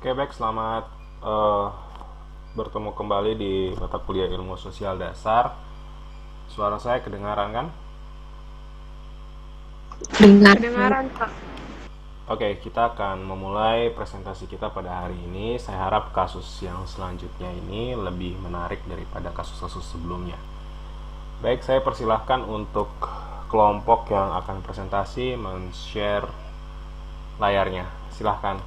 Oke, baik, selamat eh, bertemu kembali di mata kuliah Ilmu Sosial Dasar. Suara saya kedengaran kan? Dengar. Kedengaran, Pak. Oke, kita akan memulai presentasi kita pada hari ini. Saya harap kasus yang selanjutnya ini lebih menarik daripada kasus-kasus sebelumnya. Baik, saya persilahkan untuk kelompok yang akan presentasi men-share layarnya. Silahkan.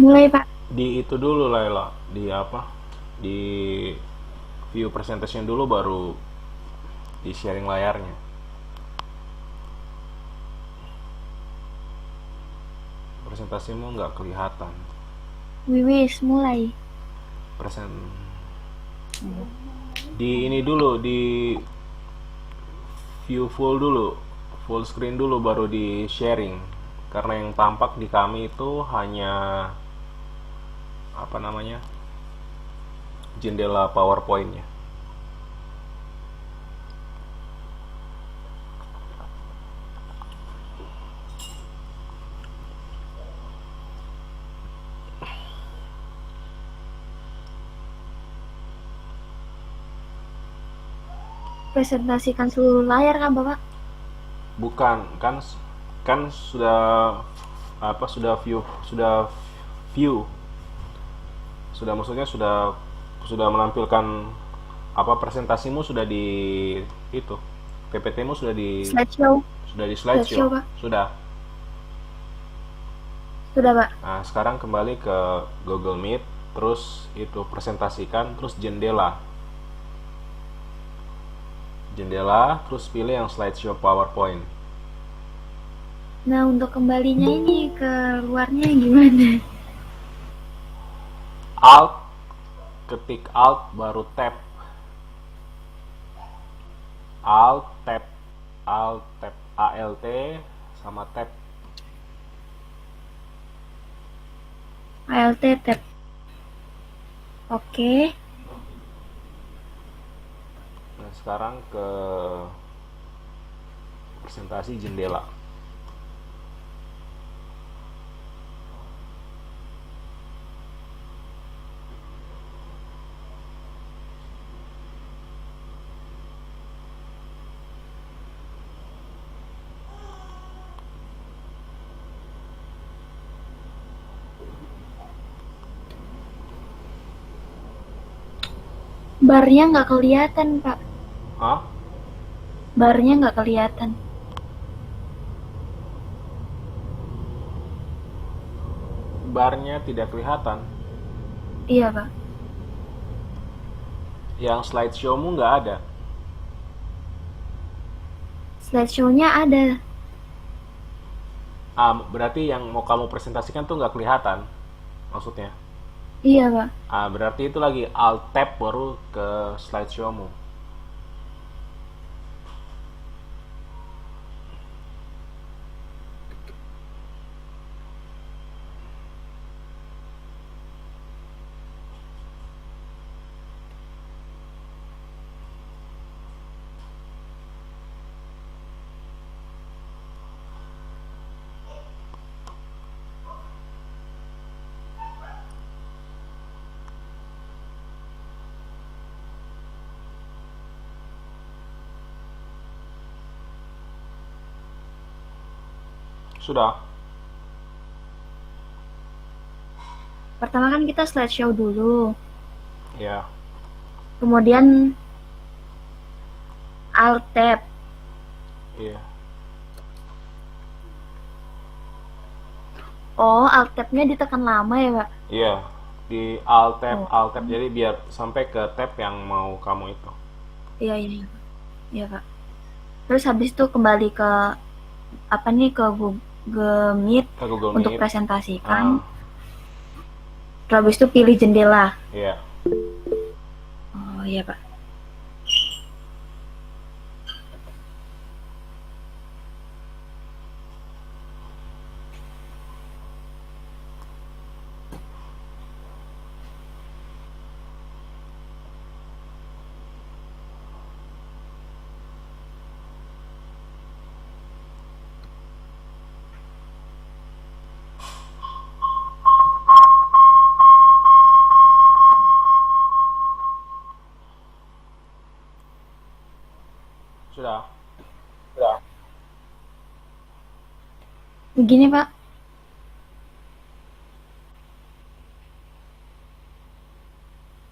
Mulai, Pak. Di itu dulu, Laila. Di apa? Di view presentation dulu baru di sharing layarnya. Presentasimu nggak kelihatan. Wiwis, mulai. Present di ini dulu, di view full dulu, full screen dulu baru di sharing. Karena yang tampak di kami itu hanya apa namanya, jendela PowerPoint-nya. Presentasikan seluruh layar kan, Bapak? Bukan, kan kan sudah apa, view sudah maksudnya sudah menampilkan apa, presentasimu sudah di itu, PPT-mu Slideshow. sudah di Slideshow, slideshow. Pak. Sudah. Sudah, Pak. Nah, sekarang kembali ke Google Meet, terus itu presentasikan, terus jendela, terus pilih yang slideshow PowerPoint. Nah, untuk kembalinya ini ke luarnya gimana? Alt, ketik Alt baru tab. Alt tab, ALT sama tab. ALT tab. Oke. Nah, sekarang ke presentasi jendela. Barnya nggak kelihatan, Pak. Hah? Barnya nggak kelihatan. Barnya tidak kelihatan. Iya, Pak. Yang slideshow-mu nggak ada. Slideshow-nya ada. Berarti yang mau kamu presentasikan tuh nggak kelihatan, maksudnya. Iya, Pak. Berarti itu lagi alt tab baru ke slideshow-mu. Sudah. Pertama kan kita slideshow dulu. Ya. kemudian Alt Tab. Iya. Oh, Alt Tab-nya ditekan lama ya, Pak? Iya, di alt tab, Oh, alt tab. Jadi biar sampai ke tab yang mau kamu itu. iya, iya, iya, iya, Pak. Terus habis itu kembali ke apa nih, ke Google Meet Ke Google untuk Meet. presentasikan. Ah, Terus habis itu pilih jendela. iya. Oh iya, Pak. Sudah. Begini, Pak.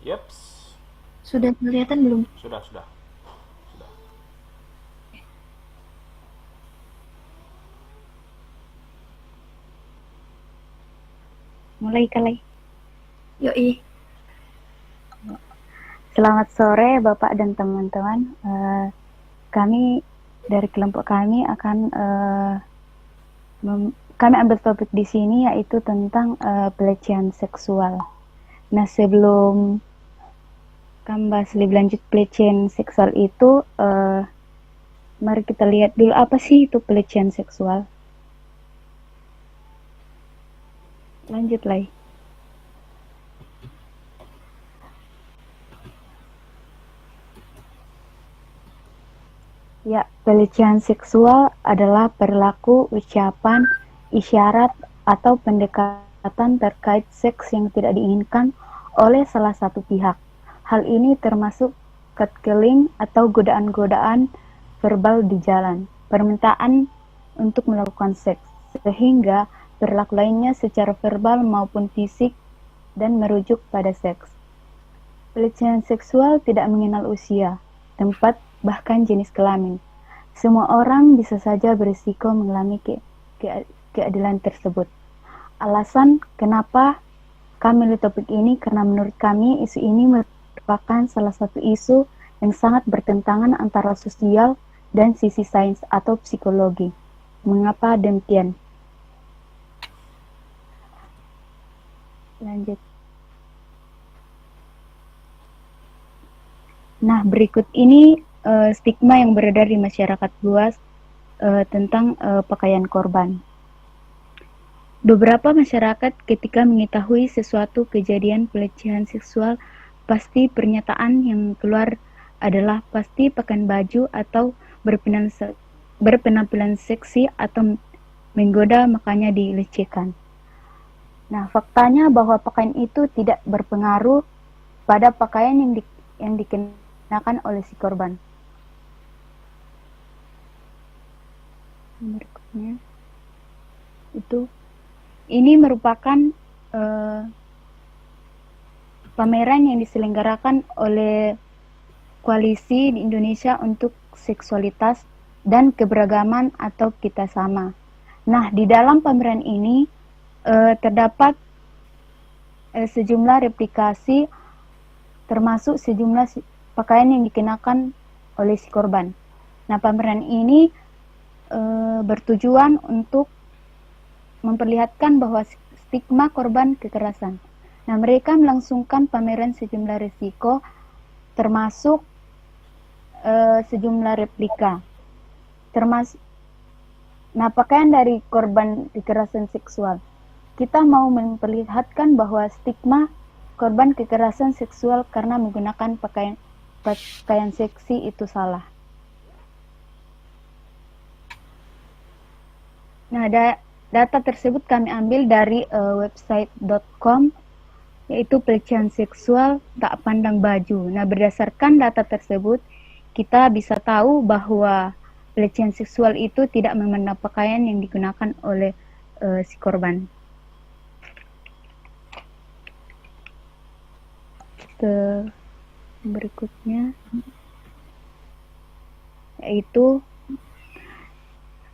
Yeps. Sudah kelihatan belum? Sudah, sudah. Sudah. Mulai kali. Yoi. Selamat sore Bapak dan teman-teman. Kami dari kelompok kami akan kami ambil topik di sini yaitu tentang pelecehan seksual. Nah, sebelum kami bahas lebih lanjut pelecehan seksual itu, mari kita lihat dulu apa sih itu pelecehan seksual. Lanjut, Lai. Ya, pelecehan seksual adalah perilaku, ucapan, isyarat, atau pendekatan terkait seks yang tidak diinginkan oleh salah satu pihak. Hal ini termasuk catcalling atau godaan-godaan verbal di jalan, permintaan untuk melakukan seks, sehingga perilaku lainnya secara verbal maupun fisik dan merujuk pada seks. Pelecehan seksual tidak mengenal usia, tempat, bahkan jenis kelamin. Semua orang bisa saja berisiko mengalami keadilan tersebut. Alasan kenapa kami memilih topik ini karena menurut kami isu ini merupakan salah satu isu yang sangat bertentangan antara sosial dan sisi sains atau psikologi. Mengapa demikian? Lanjut. Nah, berikut ini stigma yang beredar di masyarakat luas tentang pakaian korban. Beberapa masyarakat ketika mengetahui sesuatu kejadian pelecehan seksual, pasti pernyataan yang keluar adalah pasti pakaian baju atau berpenampilan seksi atau menggoda, makanya dilecehkan. Nah, faktanya bahwa pakaian itu tidak berpengaruh pada pakaian yang dikenakan oleh si korban. Berikutnya itu ini merupakan pameran yang diselenggarakan oleh Koalisi di Indonesia untuk Seksualitas dan Keberagaman atau Kita Sama. Nah, di dalam pameran ini terdapat sejumlah replikasi termasuk sejumlah pakaian yang dikenakan oleh si korban. Nah, pameran ini bertujuan untuk memperlihatkan bahwa stigma korban kekerasan. Nah, mereka melangsungkan pameran sejumlah risiko termasuk sejumlah replika. Nah, pakaian dari korban kekerasan seksual. Kita mau memperlihatkan bahwa stigma korban kekerasan seksual karena menggunakan pakaian seksi itu salah. Nah, data tersebut kami ambil dari website.com, yaitu pelecehan seksual tak pandang baju. Nah, berdasarkan data tersebut, kita bisa tahu bahwa pelecehan seksual itu tidak memandang pakaian yang digunakan oleh si korban. Berikutnya yaitu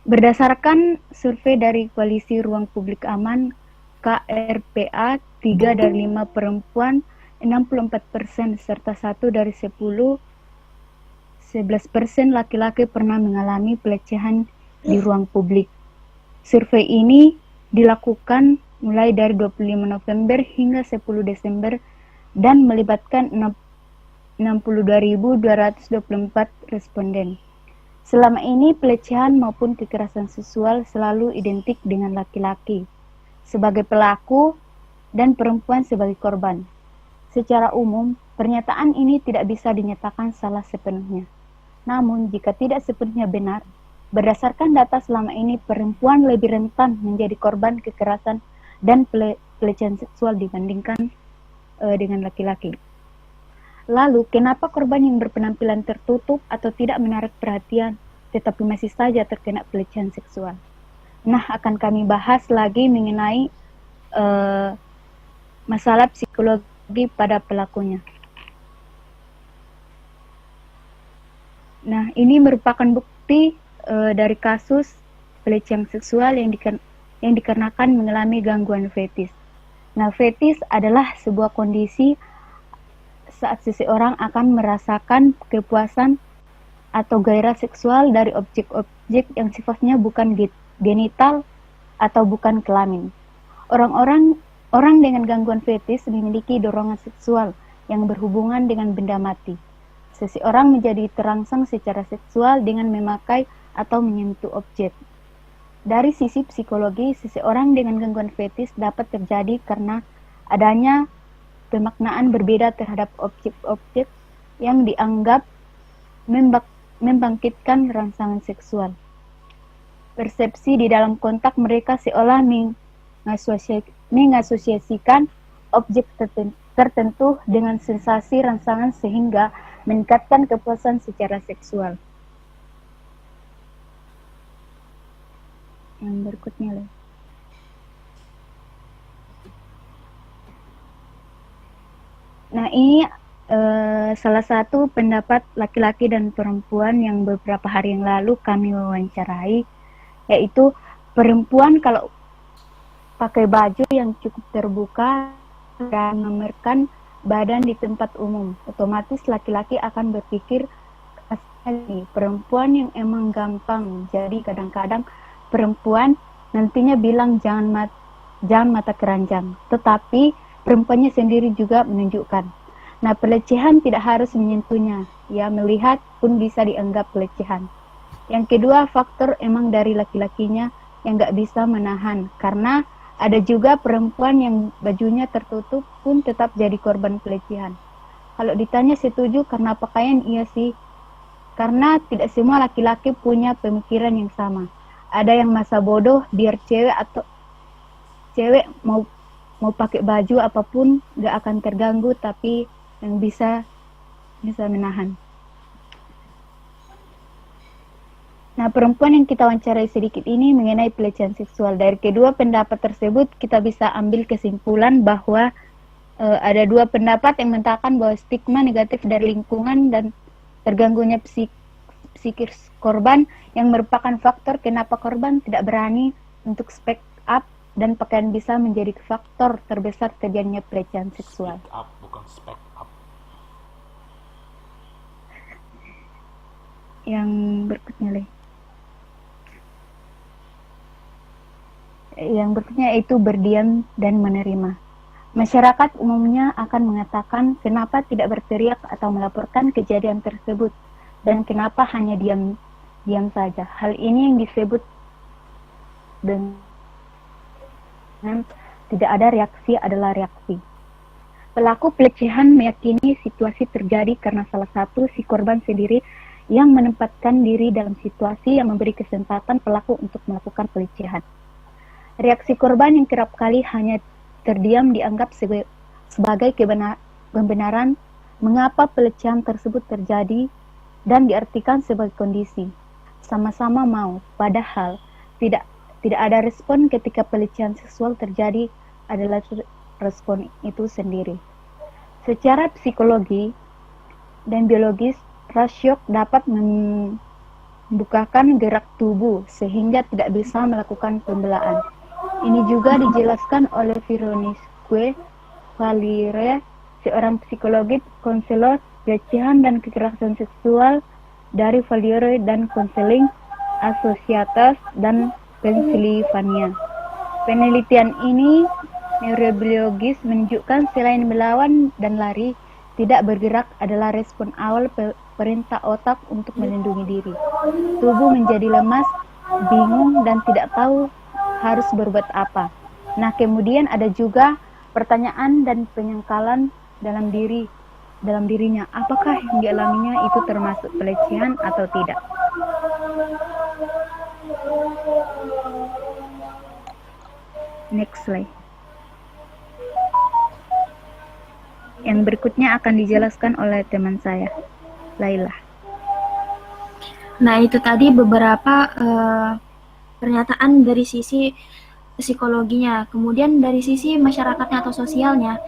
berdasarkan survei dari Koalisi Ruang Publik Aman KRPA, 3 dari 5 perempuan, 64% serta 1 dari 10, 11% laki-laki pernah mengalami pelecehan di ruang publik. Survei ini dilakukan mulai dari 25 November hingga 10 Desember dan melibatkan 62.224 responden. Selama ini pelecehan maupun kekerasan seksual selalu identik dengan laki-laki sebagai pelaku dan perempuan sebagai korban. Secara umum, pernyataan ini tidak bisa dinyatakan salah sepenuhnya. Namun, jika tidak sepenuhnya benar, berdasarkan data selama ini perempuan lebih rentan menjadi korban kekerasan dan pelecehan seksual dibandingkan dengan laki-laki. Lalu, kenapa korban yang berpenampilan tertutup atau tidak menarik perhatian, tetapi masih saja terkena pelecehan seksual? Nah, akan kami bahas lagi mengenai masalah psikologi pada pelakunya. Nah, ini merupakan bukti dari kasus pelecehan seksual yang dikarenakan mengalami gangguan fetis. Nah, fetis adalah sebuah kondisi saat seseorang akan merasakan kepuasan atau gairah seksual dari objek-objek yang sifatnya bukan genital atau bukan kelamin. Orang dengan gangguan fetis memiliki dorongan seksual yang berhubungan dengan benda mati. Seseorang menjadi terangsang secara seksual dengan memakai atau menyentuh objek. Dari sisi psikologi, seseorang dengan gangguan fetis dapat terjadi karena adanya pemaknaan berbeda terhadap objek-objek yang dianggap membangkitkan rangsangan seksual. Persepsi di dalam kontak mereka seolah mengasosiasikan objek tertentu dengan sensasi rangsangan sehingga meningkatkan kepuasan secara seksual. Yang berikutnya lah. Nah, ini salah satu pendapat laki-laki dan perempuan yang beberapa hari yang lalu kami wawancarai, yaitu perempuan kalau pakai baju yang cukup terbuka dan memamerkan badan di tempat umum, otomatis laki-laki akan berpikir perempuan yang emang gampang. Jadi kadang-kadang perempuan nantinya bilang jangan mata keranjang, tetapi perempuannya sendiri juga menunjukkan. Nah, pelecehan tidak harus menyentuhnya, ya melihat pun bisa dianggap pelecehan. Yang kedua, faktor emang dari laki-lakinya yang gak bisa menahan, karena ada juga perempuan yang bajunya tertutup pun tetap jadi korban pelecehan. Kalau ditanya setuju karena pakaian, iya sih, karena tidak semua laki-laki punya pemikiran yang sama. Ada yang masa bodoh biar cewek mau pakai baju apapun gak akan terganggu, tapi yang bisa menahan. Nah, perempuan yang kita wawancarai sedikit ini mengenai pelecehan seksual. Dari kedua pendapat tersebut kita bisa ambil kesimpulan bahwa ada dua pendapat yang mengatakan bahwa stigma negatif dari lingkungan dan terganggunya psikis korban yang merupakan faktor kenapa korban tidak berani untuk speak up, dan pakaian bisa menjadi faktor terbesar terjadinya pelecehan seksual. Speak up, bukan speak up. Yang berikutnya yaitu berdiam dan menerima. Masyarakat umumnya akan mengatakan kenapa tidak berteriak atau melaporkan kejadian tersebut, dan kenapa hanya diam saja. Hal ini yang disebut dengan tidak ada reaksi adalah reaksi. Pelaku pelecehan meyakini situasi terjadi karena salah satu si korban sendiri yang menempatkan diri dalam situasi yang memberi kesempatan pelaku untuk melakukan pelecehan. Reaksi korban yang kerap kali hanya terdiam dianggap sebagai kebenaran mengapa pelecehan tersebut terjadi dan diartikan sebagai kondisi sama-sama mau, padahal tidak ada respon ketika pelecehan seksual terjadi adalah respon itu sendiri. Secara psikologi, dan biologis, syok dapat membukakan gerak tubuh sehingga tidak bisa melakukan pembelaan. Ini juga dijelaskan oleh Veronisque Valire, seorang psikologi, konselor pelecehan dan kekerasan seksual dari Valire dan Konseling Associates dan Pennsylvania. Penelitian ini neurobiologis menunjukkan selain melawan dan lari, tidak bergerak adalah respon awal perintah otak untuk melindungi diri. Tubuh menjadi lemas, bingung, dan tidak tahu harus berbuat apa. Nah, kemudian ada juga pertanyaan dan penyangkalan dalam dirinya. Apakah yang dialaminya itu termasuk pelecehan atau tidak? Next slide. Yang berikutnya akan dijelaskan oleh teman saya, Laila. Nah, itu tadi beberapa pernyataan dari sisi psikologinya. Kemudian dari sisi masyarakatnya atau sosialnya,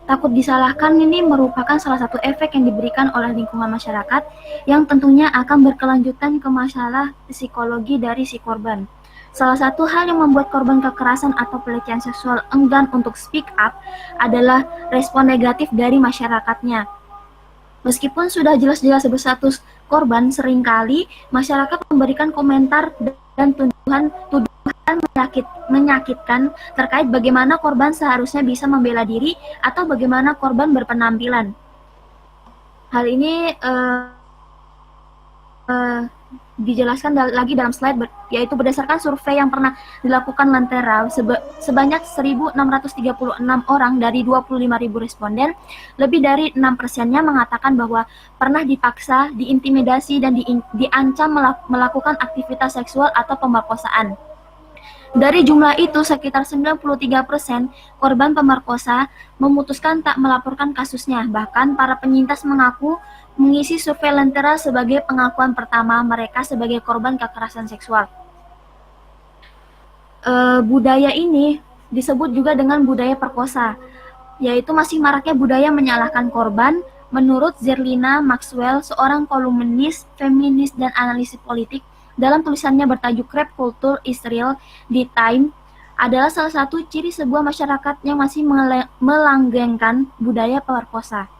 takut disalahkan ini merupakan salah satu efek yang diberikan oleh lingkungan masyarakat yang tentunya akan berkelanjutan ke masalah psikologi dari si korban. Salah satu hal yang membuat korban kekerasan atau pelecehan seksual enggan untuk speak up adalah respon negatif dari masyarakatnya. Meskipun sudah jelas-jelas berstatus korban, seringkali masyarakat memberikan komentar dan tuduhan menyakitkan terkait bagaimana korban seharusnya bisa membela diri atau bagaimana korban berpenampilan. Hal ini dijelaskan lagi dalam slide, yaitu berdasarkan survei yang pernah dilakukan Lentera sebanyak 1.636 orang dari 25.000 responden, lebih dari 6%-nya mengatakan bahwa pernah dipaksa, diintimidasi, dan diancam melakukan aktivitas seksual atau pemerkosaan. Dari jumlah itu, sekitar 93% korban pemerkosa memutuskan tak melaporkan kasusnya. Bahkan para penyintas mengaku mengisi survei Lentera sebagai pengakuan pertama mereka sebagai korban kekerasan seksual. Budaya ini disebut juga dengan budaya perkosa, yaitu masih maraknya budaya menyalahkan korban. Menurut Zerlina Maxwell, seorang kolumnis, feminis, dan analisis politik, dalam tulisannya bertajuk Rape Culture is Real di Time, adalah salah satu ciri sebuah masyarakat yang masih melanggengkan budaya perkosa.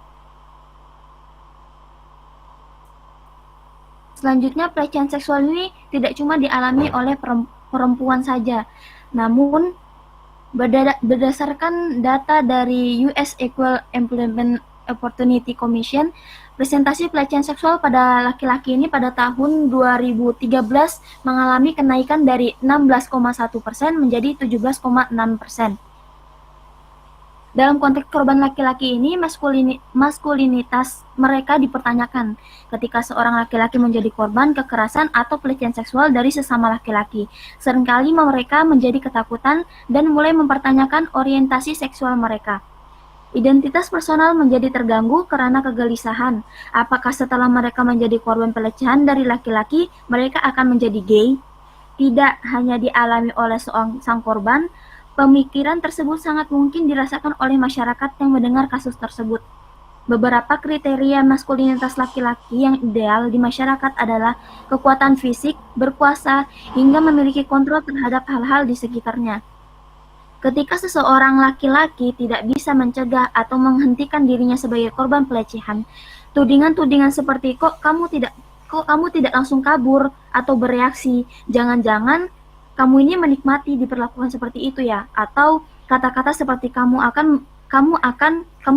Selanjutnya, pelecehan seksual ini tidak cuma dialami oleh perempuan saja, namun berdasarkan data dari US Equal Employment Opportunity Commission, presentasi pelecehan seksual pada laki-laki ini pada tahun 2013 mengalami kenaikan dari 16,1% menjadi 17,6%. Dalam konteks korban laki-laki ini, maskulinitas mereka dipertanyakan ketika seorang laki-laki menjadi korban kekerasan atau pelecehan seksual dari sesama laki-laki. Seringkali mereka menjadi ketakutan dan mulai mempertanyakan orientasi seksual mereka. Identitas personal menjadi terganggu karena kegelisahan. Apakah setelah mereka menjadi korban pelecehan dari laki-laki, mereka akan menjadi gay? Tidak hanya dialami oleh sang korban, pemikiran tersebut sangat mungkin dirasakan oleh masyarakat yang mendengar kasus tersebut. Beberapa kriteria maskulinitas laki-laki yang ideal di masyarakat adalah kekuatan fisik, berkuasa, hingga memiliki kontrol terhadap hal-hal di sekitarnya. Ketika seseorang laki-laki tidak bisa mencegah atau menghentikan dirinya sebagai korban pelecehan, tudingan-tudingan seperti kok kamu tidak langsung kabur atau bereaksi, jangan-jangan kamu ini menikmati diperlakukan seperti itu ya, atau kata-kata seperti kamu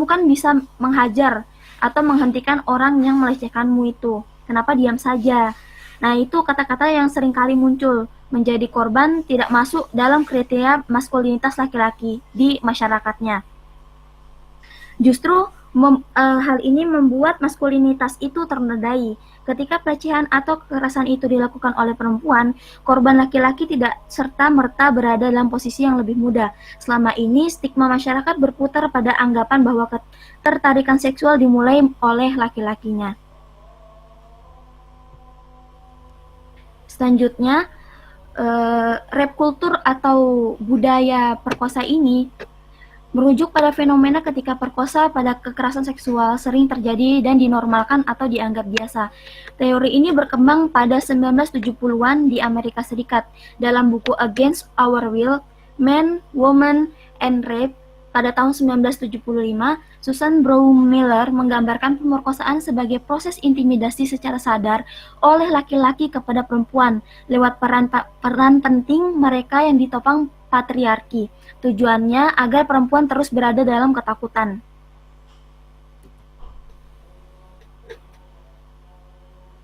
kan bisa menghajar atau menghentikan orang yang melecehkanmu itu. Kenapa diam saja? Nah, itu kata-kata yang seringkali muncul menjadi korban tidak masuk dalam kriteria maskulinitas laki-laki di masyarakatnya. Justru hal ini membuat maskulinitas itu ternodai. Ketika pelecehan atau kekerasan itu dilakukan oleh perempuan, korban laki-laki tidak serta-merta berada dalam posisi yang lebih mudah. Selama ini, stigma masyarakat berputar pada anggapan bahwa ketertarikan seksual dimulai oleh laki-lakinya. Selanjutnya, rape culture atau budaya perkosa ini merujuk pada fenomena ketika perkosa pada kekerasan seksual sering terjadi dan dinormalkan atau dianggap biasa. Teori ini berkembang pada 1970-an di Amerika Serikat. Dalam buku Against Our Will, Men, Women, and Rape pada tahun 1975, Susan Brown-Miller menggambarkan pemerkosaan sebagai proses intimidasi secara sadar oleh laki-laki kepada perempuan lewat peran penting mereka yang ditopang patriarki. Tujuannya agar perempuan terus berada dalam ketakutan.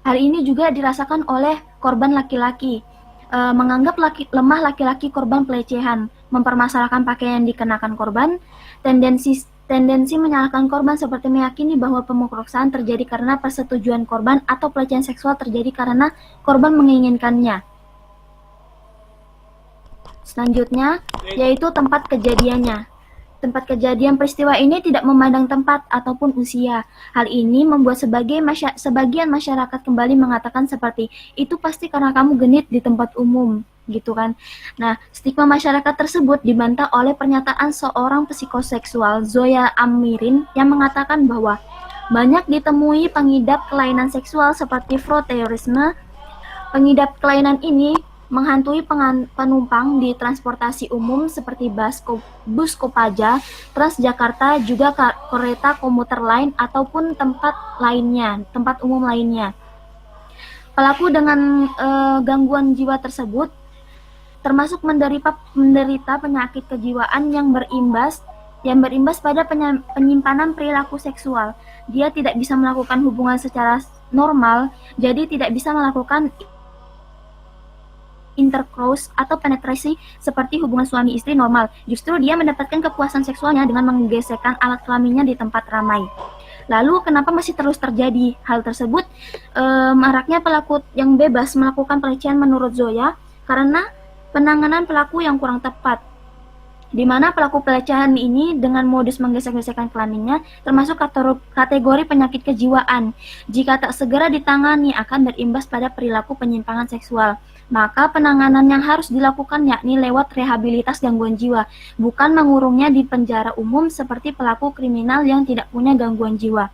Hal ini juga dirasakan oleh korban laki-laki, menganggap lemah laki-laki korban pelecehan, mempermasalahkan pakaian yang dikenakan korban, tendensi menyalahkan korban seperti meyakini bahwa pemerkosaan terjadi karena persetujuan korban atau pelecehan seksual terjadi karena korban menginginkannya. Selanjutnya, yaitu tempat kejadiannya. Tempat kejadian peristiwa ini tidak memandang tempat ataupun usia. Hal ini membuat sebagian masyarakat kembali mengatakan seperti, itu pasti karena kamu genit di tempat umum, gitu kan. Nah, stigma masyarakat tersebut dibantah oleh pernyataan seorang psikoseksual, Zoya Amirin, yang mengatakan bahwa banyak ditemui pengidap kelainan seksual seperti frotteurisme. Pengidap kelainan ini menghantui penumpang di transportasi umum seperti bus Kopaja, Transjakarta, juga kereta komuter lain ataupun tempat umum lainnya. Pelaku dengan gangguan jiwa tersebut termasuk menderita penyakit kejiwaan yang berimbas pada penyimpanan perilaku seksual. Dia tidak bisa melakukan hubungan secara normal, jadi tidak bisa melakukan intercourse atau penetrasi seperti hubungan suami istri normal. Justru dia mendapatkan kepuasan seksualnya dengan menggesekkan alat kelaminnya di tempat ramai. Lalu kenapa masih terus terjadi hal tersebut? Maraknya pelaku yang bebas melakukan pelecehan menurut Zoya karena penanganan pelaku yang kurang tepat, di mana pelaku pelecehan ini dengan modus menggesek-gesekkan kelaminnya termasuk kategori penyakit kejiwaan. Jika tak segera ditangani akan berimbas pada perilaku penyimpangan seksual. Maka penanganan yang harus dilakukan yakni lewat rehabilitas gangguan jiwa, bukan mengurungnya di penjara umum seperti pelaku kriminal yang tidak punya gangguan jiwa.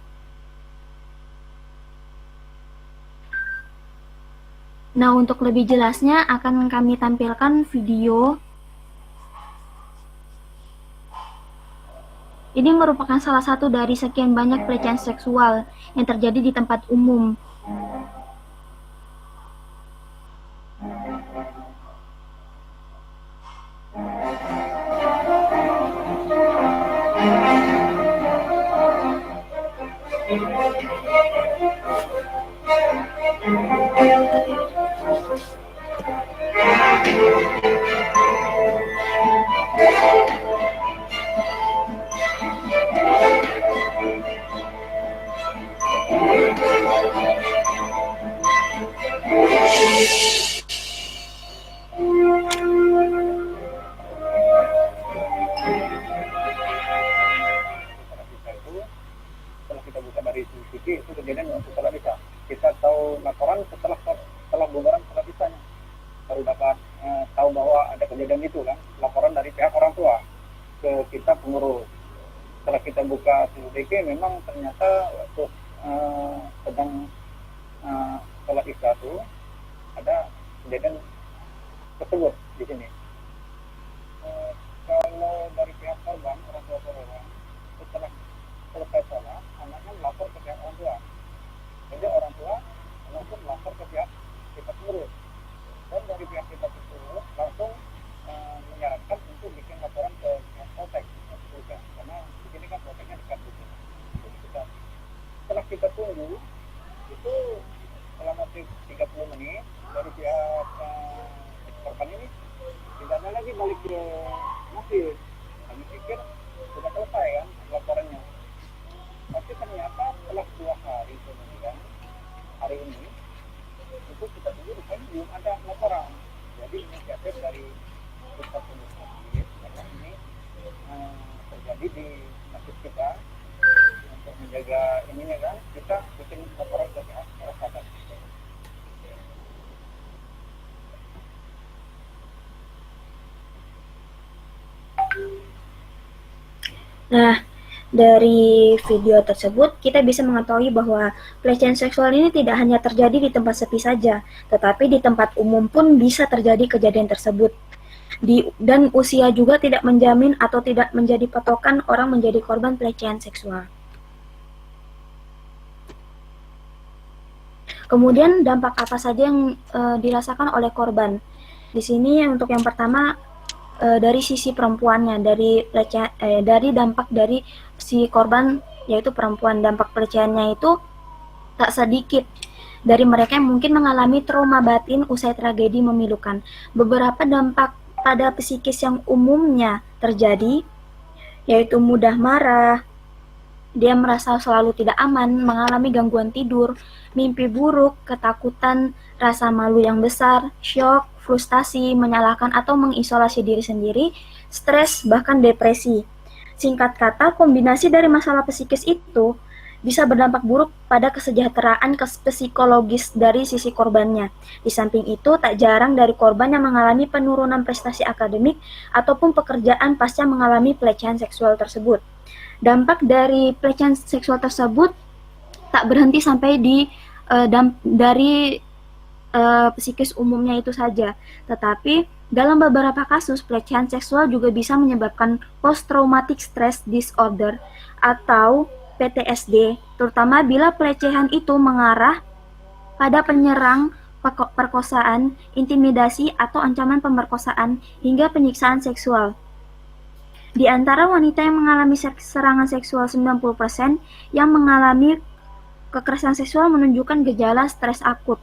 Nah, untuk lebih jelasnya akan kami tampilkan video. Ini merupakan salah satu dari sekian banyak pelecehan seksual yang terjadi di tempat umum. itu kejadian setelah bisa. Kita tahu laporan setelah bongkaran setelah bisanya baru dapat tahu bahwa ada kejadian itu kan, laporan dari pihak orang tua ke kita pengurus. Setelah kita buka CCTV memang ternyata waktu sedang sholat isya itu ada kejadian tersebut di sini. Kalau dari pihak korban, orang tua korban, setelah selesai sholat, anaknya melapor ke pihak orang tua. Jadi orang tua langsung melapor ke pihak kita pengurus. Dan dari pihak kita pengurus langsung menyarankan untuk bikin laporan ke pihak Polsek. Karena di sini kan Polseknya dekat di sini. Jadi setelah kita tunggu, itu selama 30 menit dari pihak korban ini tidak ada lagi balik ke masjid. Kami pikir sudah selesai kan laporannya. Tapi ternyata setelah 2 hari kemudian, hari ini itu kita tunggu rupanya belum ada laporan. Jadi inisiatif dari Pusat Pengurus Masjid karena ini terjadi di masjid kita, untuk menjaga ininya kan, kita bikin laporan ke pihak masyarakat. Nah, dari video tersebut kita bisa mengetahui bahwa pelecehan seksual ini tidak hanya terjadi di tempat sepi saja, tetapi di tempat umum pun bisa terjadi kejadian tersebut. Dan usia juga tidak menjamin atau tidak menjadi patokan orang menjadi korban pelecehan seksual. Kemudian dampak apa saja yang dirasakan oleh korban? Di sini untuk yang pertama dari sisi perempuannya, dari dampak dari si korban yaitu perempuan, dampak pelecehannya itu tak sedikit dari mereka yang mungkin mengalami trauma batin usai tragedi memilukan. Beberapa dampak pada psikis yang umumnya terjadi yaitu mudah marah, dia merasa selalu tidak aman, mengalami gangguan tidur, mimpi buruk, ketakutan, rasa malu yang besar, syok, frustasi, menyalahkan atau mengisolasi diri sendiri, stres, bahkan depresi. Singkat kata, kombinasi dari masalah psikis itu bisa berdampak buruk pada kesejahteraan psikologis dari sisi korbannya. Di samping itu, tak jarang dari korban yang mengalami penurunan prestasi akademik ataupun pekerjaan pasca mengalami pelecehan seksual tersebut. Dampak dari pelecehan seksual tersebut tak berhenti sampai dari psikis umumnya itu saja, tetapi dalam beberapa kasus pelecehan seksual juga bisa menyebabkan post traumatic stress disorder atau PTSD, terutama bila pelecehan itu mengarah pada penyerang, perkosaan, intimidasi atau ancaman pemerkosaan hingga penyiksaan seksual. Di antara wanita yang mengalami serangan seksual, 90% yang mengalami kekerasan seksual menunjukkan gejala stres akut.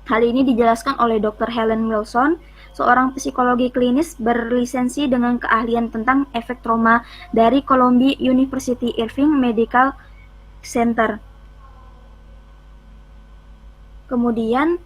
Hal ini dijelaskan oleh Dr. Helen Wilson, seorang psikologi klinis berlisensi dengan keahlian tentang efek trauma dari Columbia University Irving Medical Center. Kemudian,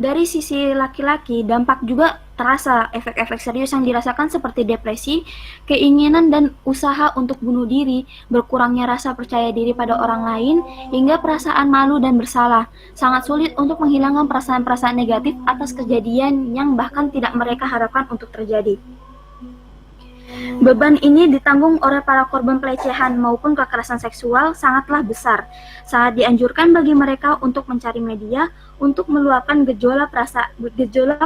dari sisi laki-laki, dampak juga terasa efek-efek serius yang dirasakan seperti depresi, keinginan dan usaha untuk bunuh diri, berkurangnya rasa percaya diri pada orang lain, hingga perasaan malu dan bersalah. Sangat sulit untuk menghilangkan perasaan-perasaan negatif atas kejadian yang bahkan tidak mereka harapkan untuk terjadi. Beban ini ditanggung oleh para korban pelecehan maupun kekerasan seksual sangatlah besar. Sangat dianjurkan bagi mereka untuk mencari media untuk meluapkan gejolak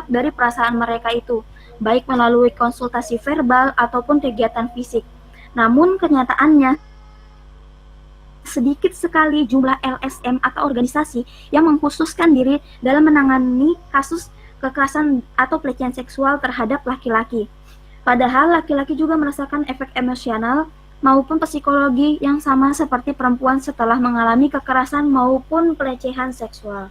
dari perasaan mereka itu, baik melalui konsultasi verbal ataupun kegiatan fisik. Namun kenyataannya sedikit sekali jumlah LSM atau organisasi yang mengkhususkan diri dalam menangani kasus kekerasan atau pelecehan seksual terhadap laki-laki. Padahal laki-laki juga merasakan efek emosional maupun psikologi yang sama seperti perempuan setelah mengalami kekerasan maupun pelecehan seksual.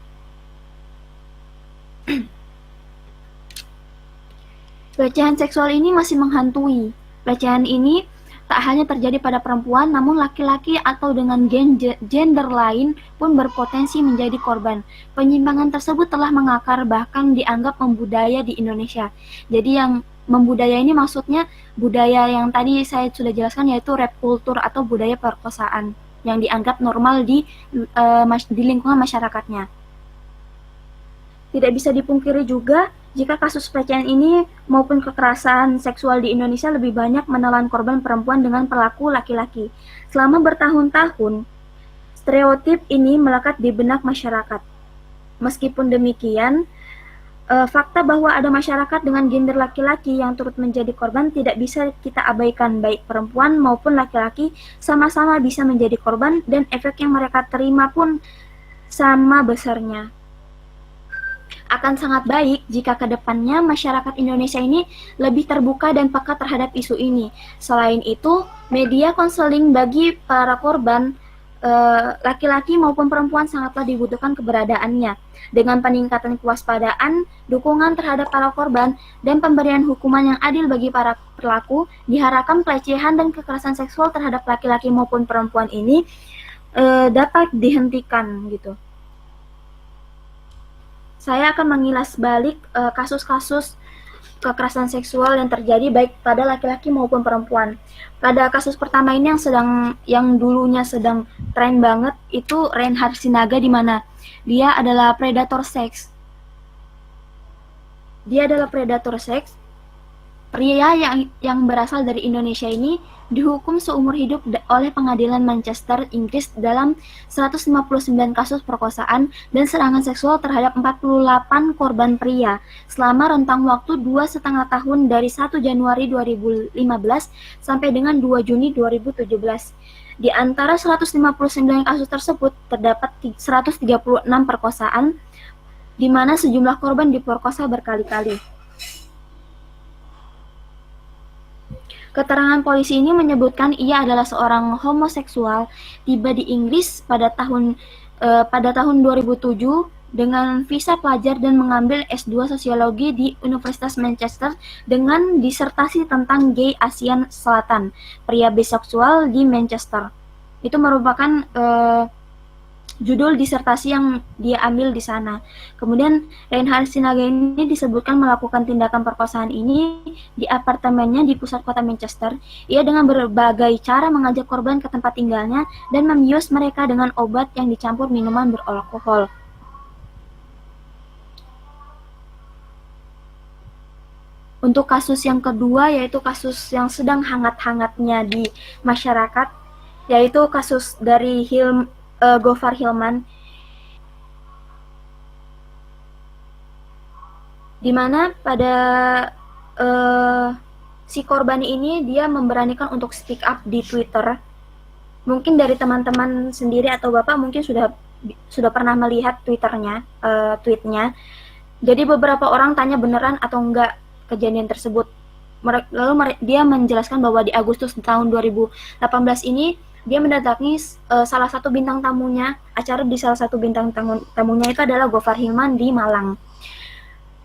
Pelecehan seksual ini masih menghantui. Pelecehan ini tak hanya terjadi pada perempuan, namun laki-laki atau dengan gender lain pun berpotensi menjadi korban. Penyimpangan tersebut telah mengakar bahkan dianggap membudaya di Indonesia. Jadi yang membudaya ini maksudnya budaya yang tadi saya sudah jelaskan, yaitu rap culture atau budaya perkosaan yang dianggap normal di lingkungan masyarakatnya. Tidak bisa dipungkiri juga jika kasus pelecehan ini maupun kekerasan seksual di Indonesia lebih banyak menelan korban perempuan dengan pelaku laki-laki. Selama bertahun-tahun, stereotip ini melekat di benak masyarakat. Meskipun demikian, fakta bahwa ada masyarakat dengan gender laki-laki yang turut menjadi korban tidak bisa kita abaikan. Baik perempuan maupun laki-laki sama-sama bisa menjadi korban dan efek yang mereka terima pun sama besarnya. Akan sangat baik jika ke depannya masyarakat Indonesia ini lebih terbuka dan peka terhadap isu ini. Selain itu, media konseling bagi para korban laki-laki maupun perempuan sangatlah dibutuhkan keberadaannya. Dengan peningkatan kewaspadaan, dukungan terhadap para korban, dan pemberian hukuman yang adil bagi para pelaku, diharapkan pelecehan dan kekerasan seksual terhadap laki-laki maupun perempuan ini dapat dihentikan gitu. Saya akan mengilas balik kasus-kasus kekerasan seksual yang terjadi baik pada laki-laki maupun perempuan. Pada kasus pertama ini yang dulunya sedang tren banget itu Reinhard Sinaga, di mana dia adalah predator seks. Pria yang berasal dari Indonesia ini dihukum seumur hidup oleh pengadilan Manchester, Inggris dalam 159 kasus perkosaan dan serangan seksual terhadap 48 korban pria selama rentang waktu 2,5 tahun dari 1 Januari 2015 sampai dengan 2 Juni 2017. Di antara 159 kasus tersebut terdapat 136 perkosaan, di mana sejumlah korban diperkosa berkali-kali. Keterangan polisi ini menyebutkan ia adalah seorang homoseksual, tiba di Inggris pada tahun 2007 dengan visa pelajar dan mengambil S2 Sosiologi di Universitas Manchester dengan disertasi tentang gay ASEAN Selatan, pria biseksual di Manchester. Itu merupakan judul disertasi yang dia ambil di sana. Kemudian Reinhard Sinaga ini disebutkan melakukan tindakan perkosaan ini di apartemennya di pusat kota Manchester. Ia dengan berbagai cara mengajak korban ke tempat tinggalnya dan membius mereka dengan obat yang dicampur minuman beralkohol. Untuk kasus yang kedua, yaitu kasus yang sedang hangat-hangatnya di masyarakat, yaitu kasus dari Gofar Hilman, di mana pada si korban ini dia memberanikan untuk speak up di Twitter. Mungkin dari teman-teman sendiri atau Bapak mungkin sudah pernah melihat tweetnya. Jadi beberapa orang tanya beneran atau enggak kejadian tersebut. Lalu dia menjelaskan bahwa di Agustus tahun 2018 ini dia mendatangi salah satu bintang tamunya, acara di salah satu bintang tamunya itu adalah Gofar Hilman di Malang.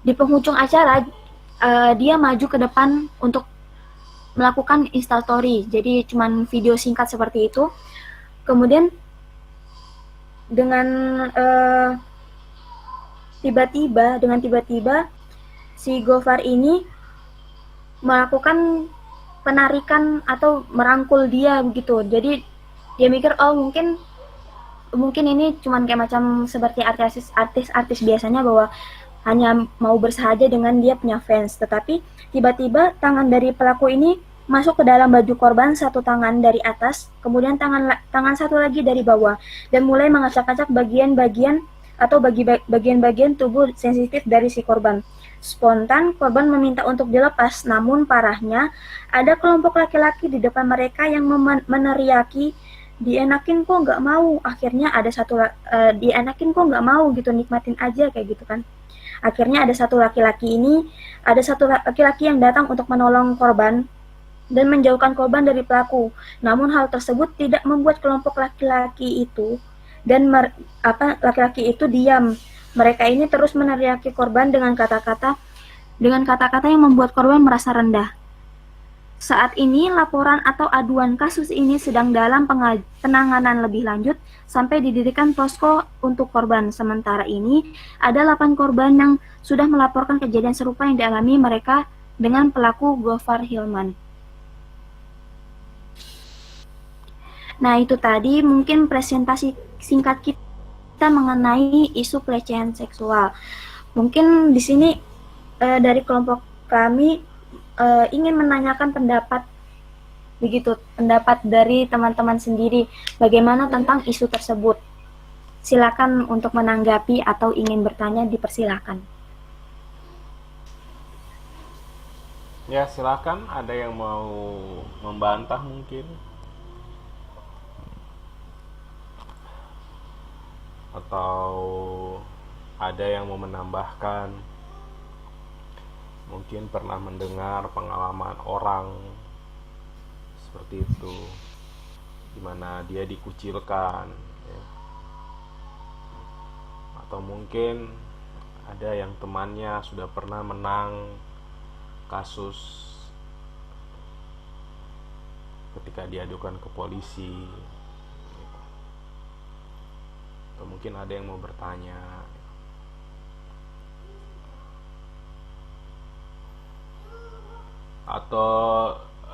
Di penghujung acara, dia maju ke depan untuk melakukan instastory, jadi cuman video singkat seperti itu. Kemudian dengan tiba-tiba si Gofar ini melakukan penarikan atau merangkul dia begitu. Jadi dia mikir mungkin ini cuman kayak macam seperti artis biasanya bahwa hanya mau bersahaja dengan dia punya fans. Tetapi tiba-tiba tangan dari pelaku ini masuk ke dalam baju korban, satu tangan dari atas, kemudian tangan satu lagi dari bawah, dan mulai mengacak-acak bagian-bagian atau bagian-bagian tubuh sensitif dari si korban. Spontan, korban meminta untuk dilepas, namun parahnya ada kelompok laki-laki di depan mereka yang meneriaki, dienakin kok nggak mau. Akhirnya ada dienakin kok nggak mau gitu, nikmatin aja kayak gitu kan. Akhirnya ada satu laki-laki yang datang untuk menolong korban dan menjauhkan korban dari pelaku. Namun hal tersebut tidak membuat kelompok laki-laki itu diam. Mereka ini terus meneriaki korban dengan kata-kata yang membuat korban merasa rendah. Saat ini laporan atau aduan kasus ini sedang dalam penanganan lebih lanjut sampai didirikan posko untuk korban. Sementara ini ada 8 korban yang sudah melaporkan kejadian serupa yang dialami mereka dengan pelaku Gofar Hilman. Nah, itu tadi mungkin presentasi singkat kita mengenai isu pelecehan seksual. Mungkin di sini dari kelompok kami ingin menanyakan pendapat dari teman-teman sendiri bagaimana tentang isu tersebut. Silakan untuk menanggapi atau ingin bertanya, dipersilakan. Ya, silakan, ada yang mau membantah mungkin, atau ada yang mau menambahkan, mungkin pernah mendengar pengalaman orang seperti itu, dimana dia dikucilkan ya. Atau mungkin ada yang temannya sudah pernah menang kasus ketika diadukan ke polisi, atau mungkin ada yang mau bertanya. Atau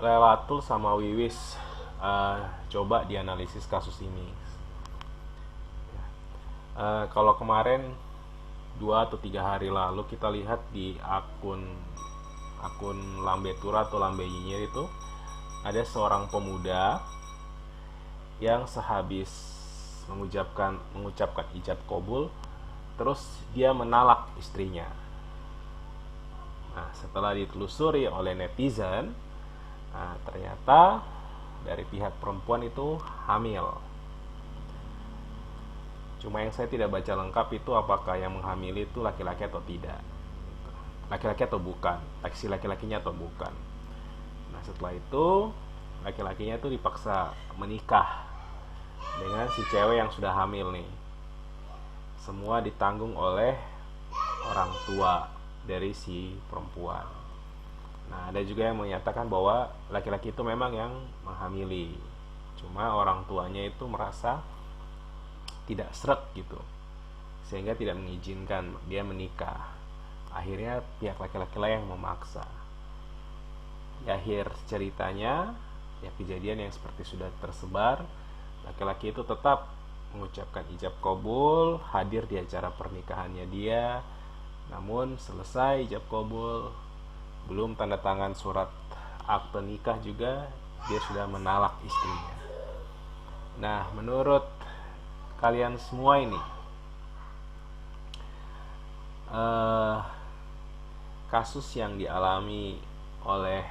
Lelatul sama Wiwis coba dianalisis kasus ini. Kalau kemarin 2 atau 3 hari lalu kita lihat di akun akun Lambe Tura atau Lambe Nyinyir itu ada seorang pemuda yang sehabis mengucapkan ijab kabul, terus dia menalak istrinya. Nah, setelah ditelusuri oleh netizen, nah, ternyata dari pihak perempuan itu hamil. Cuma yang saya tidak baca lengkap itu apakah yang menghamili itu laki-laki atau tidak, laki-laki atau bukan, si laki-lakinya atau bukan. Nah, setelah itu laki-lakinya itu dipaksa menikah dengan si cewek yang sudah hamil nih. Semua ditanggung oleh orang tua dari si perempuan. Nah, ada juga yang menyatakan bahwa laki-laki itu memang yang menghamili, cuma orang tuanya itu merasa tidak srek gitu, sehingga tidak mengizinkan dia menikah. Akhirnya pihak laki-laki lah yang memaksa. Di akhir ceritanya, ya kejadian yang seperti sudah tersebar, laki-laki itu tetap mengucapkan ijab kabul, hadir di acara pernikahannya dia. Namun selesai ijab kabul, belum tanda tangan surat akte nikah juga, dia sudah menalak istrinya. Nah, menurut kalian semua ini, kasus yang dialami oleh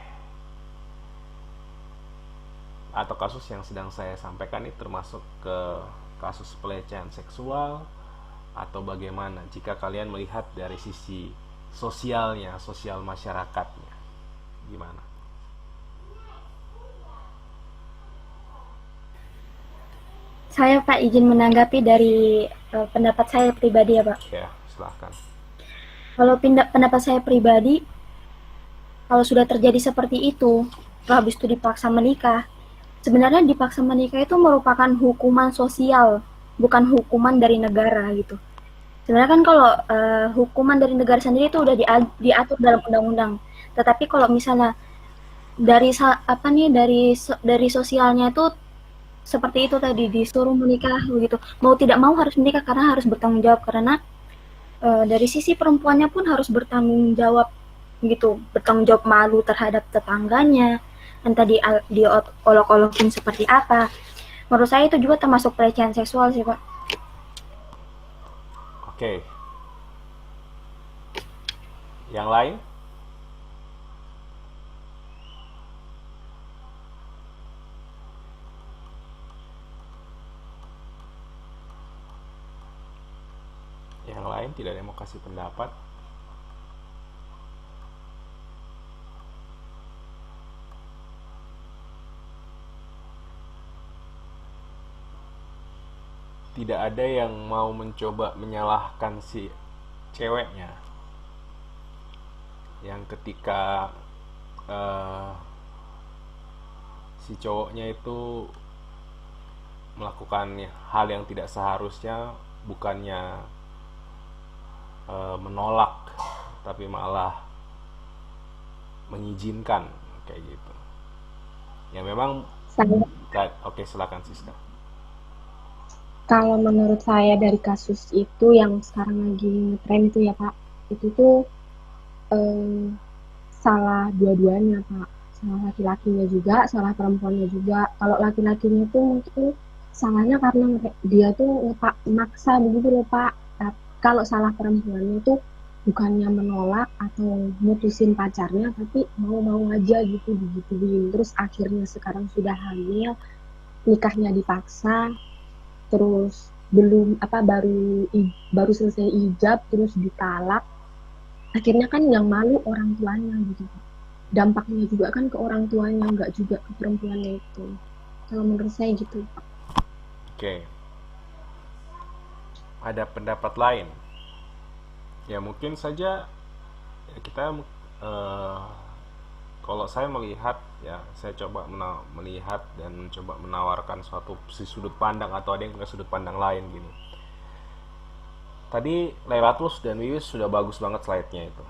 atau kasus yang sedang saya sampaikan ini termasuk ke kasus pelecehan seksual atau bagaimana jika kalian melihat dari sisi sosialnya, sosial masyarakatnya, gimana? Saya Pak izin menanggapi dari pendapat saya pribadi ya Pak. Ya, silahkan. Kalau pendapat saya pribadi, kalau sudah terjadi seperti itu, habis itu dipaksa menikah, sebenarnya dipaksa menikah itu merupakan hukuman sosial, bukan hukuman dari negara gitu. Sebenarnya kan kalau hukuman dari negara sendiri itu udah diatur dalam undang-undang. Tetapi kalau misalnya dari dari sosialnya itu seperti itu tadi, disuruh menikah begitu, mau tidak mau harus menikah karena harus bertanggung jawab, karena dari sisi perempuannya pun harus bertanggung jawab gitu, bertanggung jawab malu terhadap tetangganya, entah diolok-olokin seperti apa. Menurut saya itu juga termasuk pelecehan seksual sih Pak. Oke. Yang lain? Yang lain tidak ada yang mau kasih pendapat? Tidak ada yang mau mencoba menyalahkan si ceweknya yang ketika si cowoknya itu melakukan hal yang tidak seharusnya, bukannya menolak tapi malah mengizinkan kayak gitu. Ya memang. Oke, silakan Siska. Kalau menurut saya dari kasus itu yang sekarang lagi ngetren itu ya Pak, itu tuh salah dua-duanya Pak. Salah laki-lakinya juga, salah perempuannya juga. Kalau laki-lakinya tuh mungkin salahnya karena dia tuh maksa begitu loh Pak. Kalau salah perempuannya tuh bukannya menolak atau mutusin pacarnya, tapi mau-mau aja gitu digituin. Terus akhirnya sekarang sudah hamil, nikahnya dipaksa, terus baru selesai ijab terus ditalak. Akhirnya kan yang malu orang tuanya gitu. Dampaknya juga kan ke orang tuanya, nggak juga ke perempuannya itu. Kalau menurut saya gitu. Oke. Ada pendapat lain? Ya mungkin saja kita kalau saya melihat, ya saya coba melihat dan mencoba menawarkan suatu sudut pandang, atau ada yang punya sudut pandang lain gini. Tadi Lailatul dan Wiwis sudah bagus banget slide-nya itu.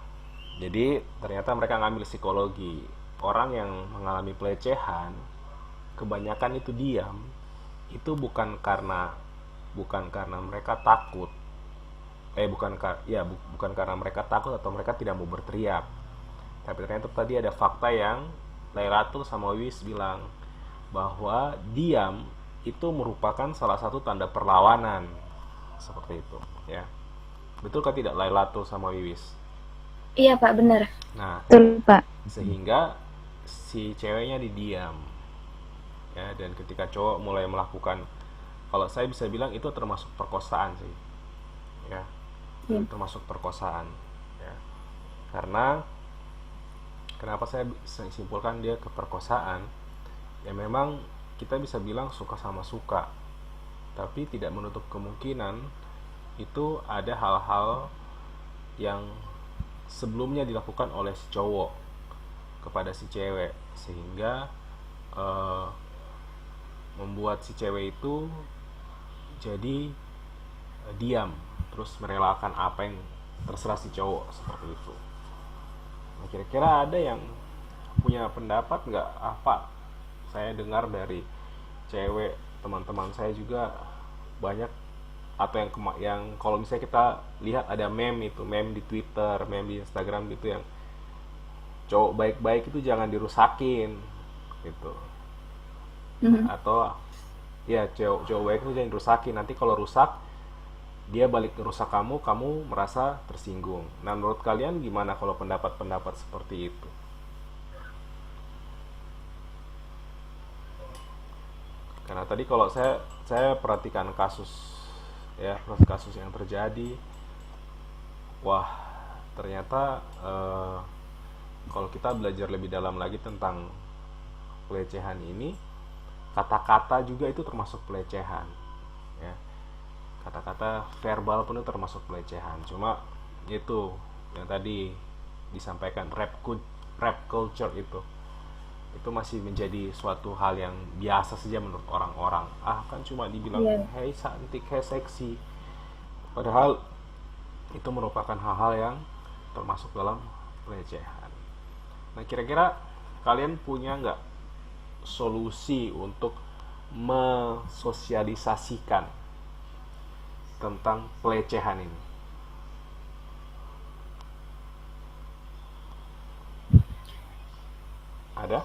Jadi ternyata mereka ngambil psikologi. Orang yang mengalami pelecehan kebanyakan itu diam. Itu bukan karena mereka takut. Bukan karena mereka takut atau mereka tidak mau berteriak. Tapi ternyata tadi ada fakta yang Lailatul sama Wiwis bilang bahwa diam itu merupakan salah satu tanda perlawanan, seperti itu ya. Betul kan tidak Lailatul sama Wiwis? Iya Pak, benar. Nah, Betul, Pak. sehingga si ceweknya didiam ya, dan ketika cowok mulai melakukan, kalau saya bisa bilang itu termasuk perkosaan sih ya. Iya. Termasuk perkosaan ya. Karena kenapa saya simpulkan dia keperkosaan, ya memang kita bisa bilang suka sama suka, tapi tidak menutup kemungkinan itu ada hal-hal yang sebelumnya dilakukan oleh si cowok kepada si cewek, sehingga membuat si cewek itu jadi diam, terus merelakan apa yang terserah si cowok, seperti itu. Nah, kira-kira ada yang punya pendapat nggak? Apa saya dengar dari cewek teman-teman saya juga banyak, atau yang kalau misalnya kita lihat ada meme di Twitter, meme di Instagram gitu, yang cowok baik-baik itu jangan dirusakin gitu, atau ya cowok baik itu jangan dirusakin, nanti kalau rusak dia balik ngerusak kamu merasa tersinggung. Nah, menurut kalian gimana kalau pendapat-pendapat seperti itu? Karena tadi kalau saya perhatikan kasus yang terjadi, wah ternyata kalau kita belajar lebih dalam lagi tentang pelecehan ini, kata-kata juga itu termasuk pelecehan ya. Kata-kata verbal pun itu termasuk pelecehan. Cuma itu yang tadi disampaikan, rap culture itu masih menjadi suatu hal yang biasa saja menurut orang-orang. Kan cuma dibilang hey cantik, hey seksi, padahal itu merupakan hal-hal yang termasuk dalam pelecehan. Nah, kira-kira kalian punya nggak solusi untuk mensosialisasikan tentang pelecehan ini? Ada?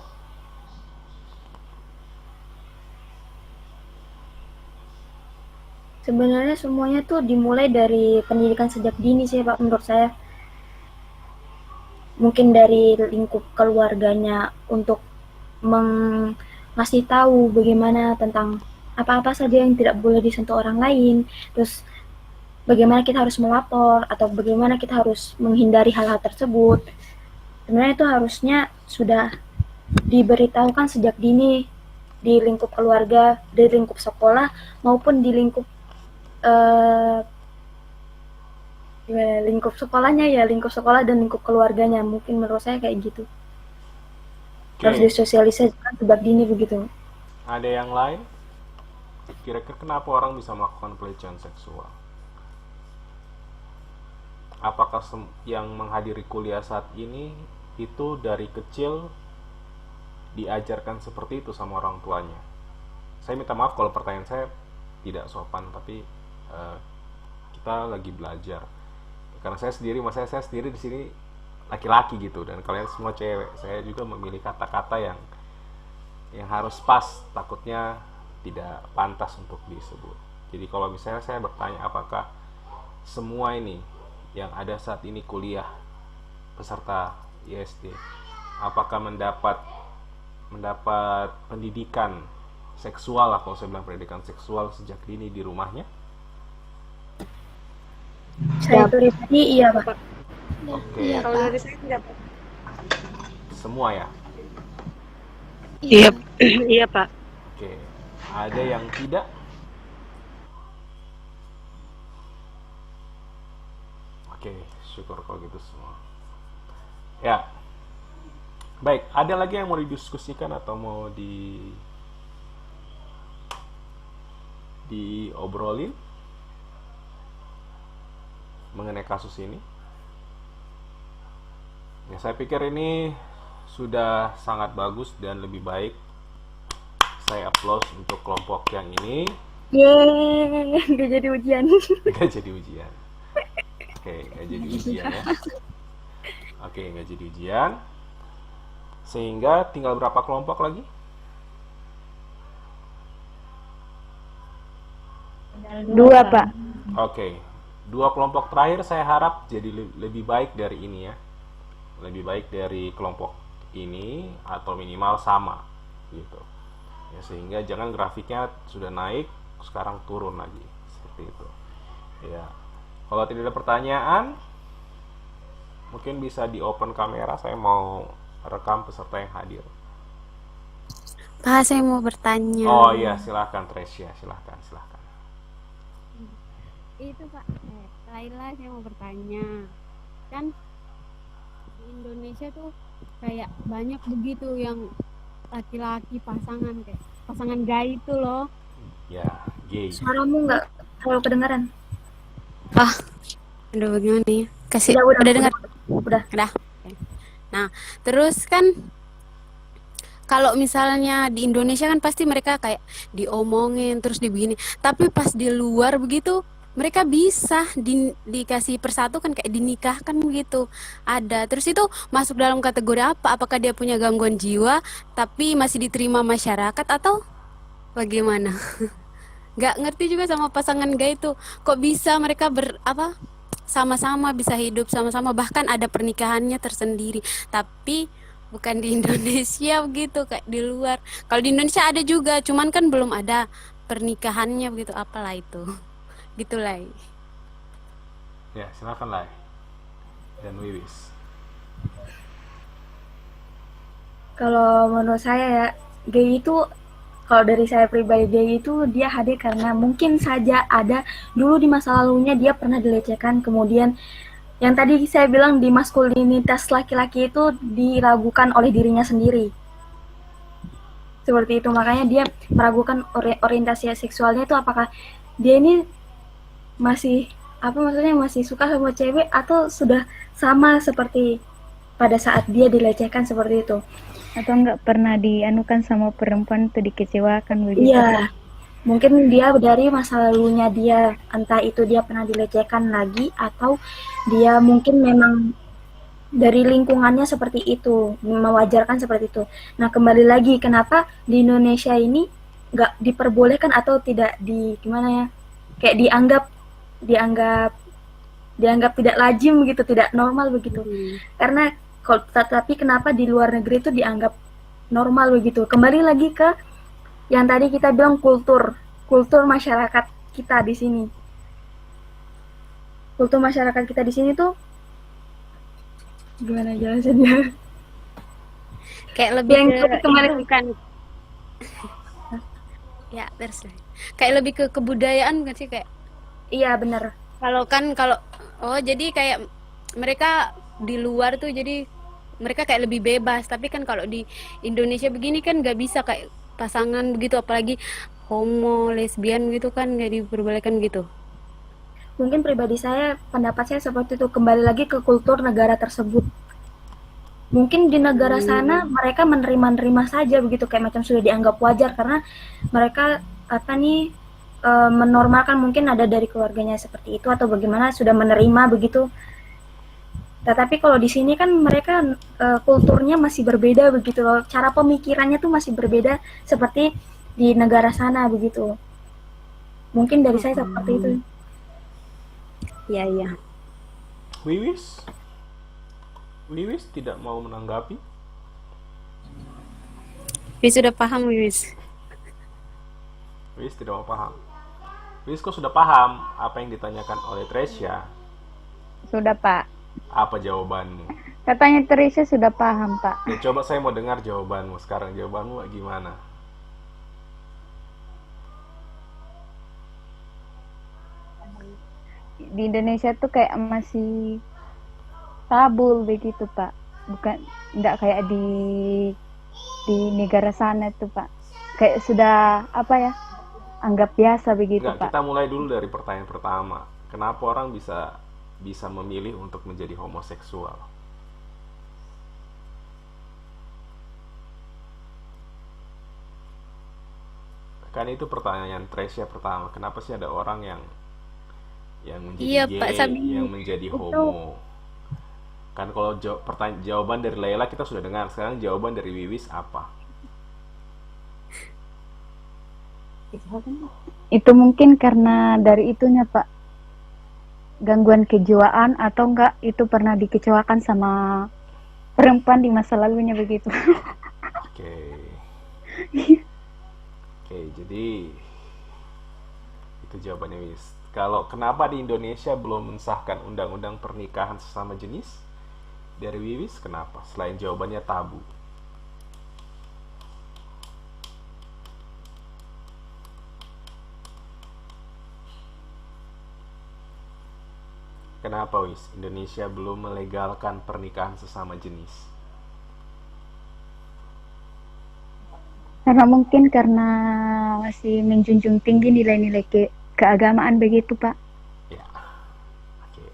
Sebenarnya semuanya tuh dimulai dari pendidikan sejak dini sih Pak, menurut saya. Mungkin dari lingkup keluarganya, untuk ngasih tahu bagaimana tentang apa-apa saja yang tidak boleh disentuh orang lain, terus bagaimana kita harus melapor atau bagaimana kita harus menghindari hal-hal tersebut. Sebenarnya itu harusnya sudah diberitahukan sejak dini di lingkup keluarga, di lingkup sekolah, maupun di lingkup lingkup sekolahnya ya, lingkup sekolah dan lingkup keluarganya. Mungkin menurut saya kayak gitu. Harus disosialisasikan sejak dini begitu. Ada yang lain? Kira-kira kenapa orang bisa melakukan pelecehan seksual? Apakah yang menghadiri kuliah saat ini itu dari kecil diajarkan seperti itu sama orang tuanya? Saya minta maaf kalau pertanyaan saya tidak sopan, tapi kita lagi belajar. Karena saya sendiri di sini laki-laki gitu, dan kalian semua cewek. Saya juga memilih kata-kata yang harus pas, takutnya tidak pantas untuk disebut. Jadi kalau misalnya saya bertanya, apakah semua ini yang ada saat ini kuliah peserta ISD, apakah mendapat pendidikan seksual lah, kalau saya bilang pendidikan seksual sejak dini di rumahnya? Saya pribadi iya Pak. Oke. Kalau dari saya tidak. Semua ya? Iya, iya Pak. Oke. Ada yang tidak? Oke, syukur kalau gitu semua. Ya. Baik, ada lagi yang mau didiskusikan atau mau diobrolin mengenai kasus ini? Ya, saya pikir ini sudah sangat bagus dan lebih baik. Saya applause untuk kelompok yang ini. Yeay, nggak jadi ujian. Nggak jadi ujian. Oke, nggak jadi ujian ya. Oke, nggak jadi ujian. Sehingga tinggal berapa kelompok lagi? Dua, Pak. Oke, dua kelompok terakhir saya harap jadi lebih baik dari ini ya. Lebih baik dari kelompok ini atau minimal sama gitu. Ya, sehingga jangan grafiknya sudah naik sekarang turun lagi seperti itu. Ya. Kalau tidak ada pertanyaan, mungkin bisa di open kamera, saya mau rekam peserta yang hadir. Pak, saya mau bertanya. Oh iya, silahkan Tresya, silahkan. Itu Pak, Laila saya mau bertanya. Kan di Indonesia tuh kayak banyak begitu yang laki-laki pasangan kayak pasangan gay itu loh. Ya, gay. Suaramu nggak terlalu kedengaran. Aduh, bagaimana nih? Kasih Udah dengar? Udah. Oke. Nah, terus kan kalau misalnya di Indonesia kan pasti mereka kayak diomongin terus dibegini. Tapi pas di luar begitu mereka bisa dikasih persatu kan kayak dinikahkan begitu. Ada. Terus itu masuk dalam kategori apa? Apakah dia punya gangguan jiwa tapi masih diterima masyarakat atau bagaimana? Nggak ngerti juga sama pasangan gay itu. Kok bisa mereka sama-sama bisa hidup sama-sama, bahkan ada pernikahannya tersendiri. Tapi bukan di Indonesia begitu, kayak di luar. Kalau di Indonesia ada juga, cuman kan belum ada pernikahannya begitu, apalah itu. Gitulah. Ya, silakan Lai. Dan Wiwis. Kalau menurut saya ya, gay itu, kalau dari saya pribadi, gay itu dia hadir karena mungkin saja ada dulu di masa lalunya dia pernah dilecehkan, kemudian yang tadi saya bilang di maskulinitas laki-laki itu diragukan oleh dirinya sendiri. Seperti itu, makanya dia meragukan orientasi seksualnya itu apakah dia ini masih masih suka sama cewek atau sudah sama seperti pada saat dia dilecehkan seperti itu. Atau nggak pernah dianukan sama perempuan itu dikecewakan begitu. Iya, mungkin dia dari masa lalunya dia, entah itu dia pernah dilecehkan lagi atau dia mungkin memang dari lingkungannya seperti itu, mewajarkan seperti itu. Nah, kembali lagi kenapa di Indonesia ini nggak diperbolehkan atau tidak kayak dianggap tidak lazim gitu, tidak normal begitu. Karena tapi kenapa di luar negeri itu dianggap normal begitu? Kembali lagi ke yang tadi kita bilang kultur masyarakat kita di sini. Kultur masyarakat kita di sini tuh gimana jelasannya? Kayak lebih kembali kan. Ya, terus. Kayak lebih ke kebudayaan kan sih kayak. Iya, benar. Jadi kayak mereka di luar tuh jadi mereka kayak lebih bebas, tapi kan kalau di Indonesia begini kan nggak bisa kayak pasangan begitu, apalagi homo, lesbian gitu kan nggak diperbolehkan gitu. Mungkin pribadi saya, pendapat saya seperti itu, kembali lagi ke kultur negara tersebut. Mungkin di negara sana mereka menerima saja begitu, kayak macam sudah dianggap wajar karena mereka menormalkan, mungkin ada dari keluarganya seperti itu atau bagaimana sudah menerima begitu. Tetapi kalau di sini kan mereka kulturnya masih berbeda begitu loh, cara pemikirannya tuh masih berbeda seperti di negara sana begitu. Mungkin dari saya seperti itu. Iya. Wiwis tidak mau menanggapi? Wiwis sudah paham, Wiwis. Wiwis tidak mau paham. Wiwis kok sudah paham apa yang ditanyakan oleh Tresya? Sudah, Pak. Apa jawabanmu? Katanya Tresya sudah paham, Pak. Ya, coba saya mau dengar jawabanmu sekarang. Jawabanmu gimana? Di Indonesia tuh kayak masih tabul begitu, Pak. Bukan, enggak kayak di negara sana tuh, Pak. Kayak sudah anggap biasa begitu, Pak. Kita mulai dulu dari pertanyaan pertama. Kenapa orang bisa memilih untuk menjadi homoseksual? Kan itu pertanyaan Tresya pertama. Kenapa sih ada orang yang menjadi gay, Pak, yang menjadi homo? Kan kalau jawaban dari Laila kita sudah dengar, sekarang jawaban dari Wiwis apa? Itu mungkin karena dari itunya Pak, gangguan kejiwaan atau enggak itu pernah dikecewakan sama perempuan di masa lalunya begitu. Oke. Oke, jadi itu jawabannya Wiwis. Kalau kenapa di Indonesia belum mensahkan undang-undang pernikahan sesama jenis? Dari Wiwis kenapa? Selain jawabannya tabu. Kenapa Wis? Indonesia belum melegalkan pernikahan sesama jenis? Karena mungkin karena masih menjunjung tinggi nilai-nilai keagamaan begitu Pak. Ya, oke.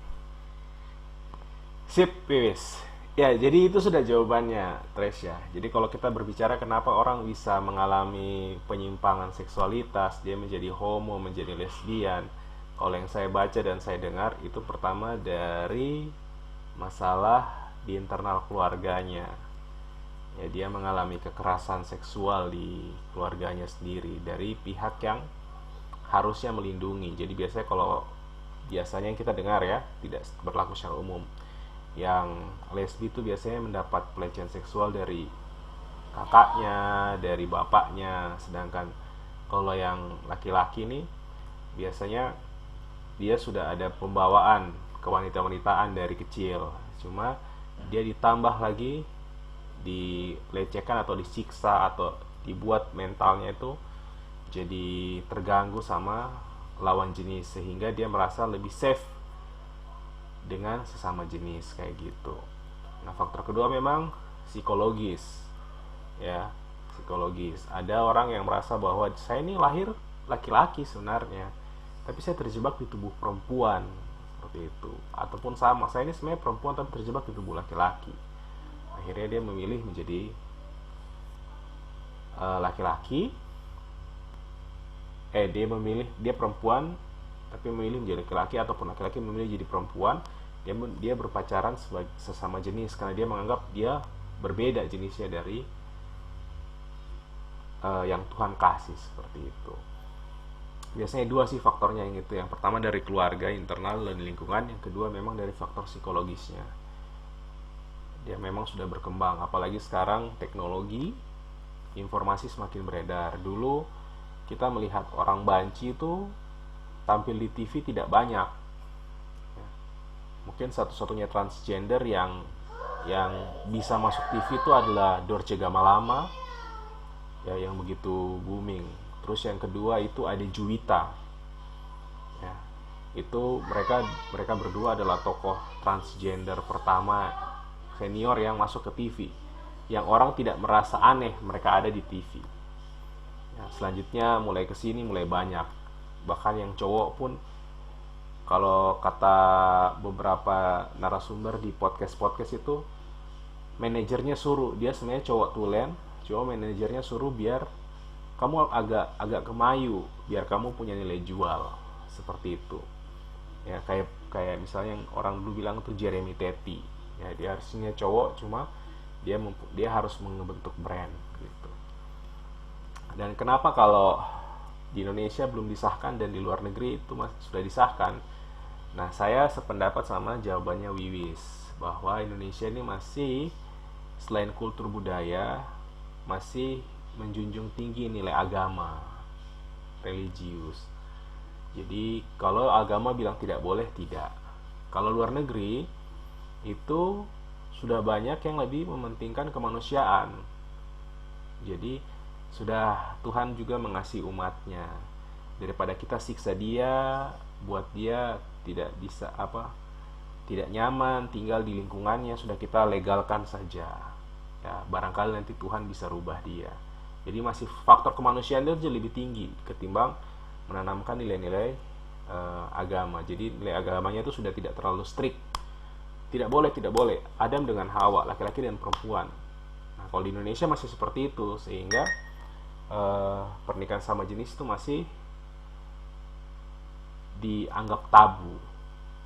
Sip, Wiwis. Ya, jadi itu sudah jawabannya, Tresya. Jadi kalau kita berbicara kenapa orang bisa mengalami penyimpangan seksualitas, dia menjadi homo, menjadi lesbian. Kalau yang saya baca dan saya dengar itu pertama dari masalah di internal keluarganya. Ya, dia mengalami kekerasan seksual di keluarganya sendiri dari pihak yang harusnya melindungi. Jadi biasanya yang kita dengar ya, tidak berlaku secara umum. Yang lesbi itu biasanya mendapat pelecehan seksual dari kakaknya, dari bapaknya, sedangkan kalau yang laki-laki nih biasanya dia sudah ada pembawaan kewanita-wanitaan dari kecil, cuma dia ditambah lagi dilecehkan atau disiksa atau dibuat mentalnya itu jadi terganggu sama lawan jenis sehingga dia merasa lebih safe dengan sesama jenis kayak gitu. Nah, faktor kedua memang psikologis. Ya, psikologis. Ada orang yang merasa bahwa saya ini lahir laki-laki sebenarnya, tapi saya terjebak di tubuh perempuan seperti itu. Ataupun sama, saya ini sebenarnya perempuan tapi terjebak di tubuh laki-laki. Akhirnya dia memilih menjadi laki-laki. Dia perempuan tapi memilih menjadi laki-laki, ataupun laki-laki memilih jadi perempuan. Dia berpacaran sebagai sesama jenis karena dia menganggap dia berbeda jenisnya dari yang Tuhan kasih seperti itu. Biasanya dua sih faktornya yang itu. Yang pertama dari keluarga internal dan lingkungan, yang kedua memang dari faktor psikologisnya. Dia memang sudah berkembang, apalagi sekarang teknologi informasi semakin beredar. Dulu kita melihat orang banci itu tampil di TV tidak banyak. Mungkin satu-satunya transgender yang bisa masuk TV itu adalah Dorce Gamalama, ya, yang begitu booming. Terus yang kedua itu ada Juwita, ya, itu mereka berdua adalah tokoh transgender pertama senior yang masuk ke TV, yang orang tidak merasa aneh mereka ada di TV. Ya, selanjutnya mulai kesini mulai banyak, bahkan yang cowok pun, kalau kata beberapa narasumber di podcast itu, manajernya suruh, dia sebenarnya cowok tulen, cuma manajernya suruh biar kamu agak kemayu, biar kamu punya nilai jual, seperti itu. Ya, kayak misalnya yang orang dulu bilang tuh Jeremy Teti, ya, dia harusnya cowok, cuma dia harus membentuk brand gitu. Dan kenapa kalau di Indonesia belum disahkan dan di luar negeri itu sudah disahkan? Nah, saya sependapat sama jawabannya Wiwis, bahwa Indonesia ini masih selain kultur budaya masih menjunjung tinggi nilai agama, religius. Jadi kalau agama bilang tidak boleh, tidak. Kalau luar negeri itu sudah banyak yang lebih mementingkan kemanusiaan. Jadi sudah Tuhan juga mengasihi umatnya. Daripada kita siksa dia, buat dia tidak nyaman tinggal di lingkungannya, sudah kita legalkan saja. Ya, barangkali nanti Tuhan bisa rubah dia. Jadi masih faktor kemanusiaan itu lebih tinggi ketimbang menanamkan nilai-nilai agama. Jadi nilai agamanya itu sudah tidak terlalu strict. Tidak boleh Adam dengan Hawa, laki-laki dan perempuan. Nah, kalau di Indonesia masih seperti itu, sehingga pernikahan sama jenis itu masih dianggap tabu.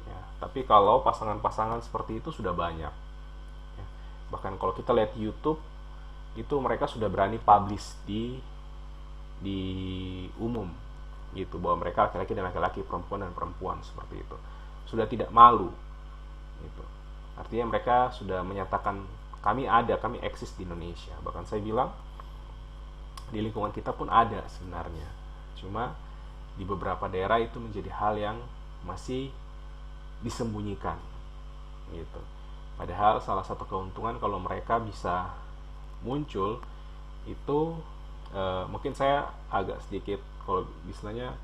Ya, tapi kalau pasangan-pasangan seperti itu sudah banyak. Bahkan kalau kita lihat YouTube itu mereka sudah berani publish di umum gitu, bahwa mereka laki-laki dan laki-laki, perempuan dan perempuan, seperti itu. Sudah tidak malu gitu. Artinya mereka sudah menyatakan kami ada, kami eksis di Indonesia. Bahkan saya bilang di lingkungan kita pun ada sebenarnya. Cuma di beberapa daerah itu menjadi hal yang masih disembunyikan gitu. Padahal salah satu keuntungan kalau mereka bisa muncul itu mungkin saya agak sedikit kalau misalnya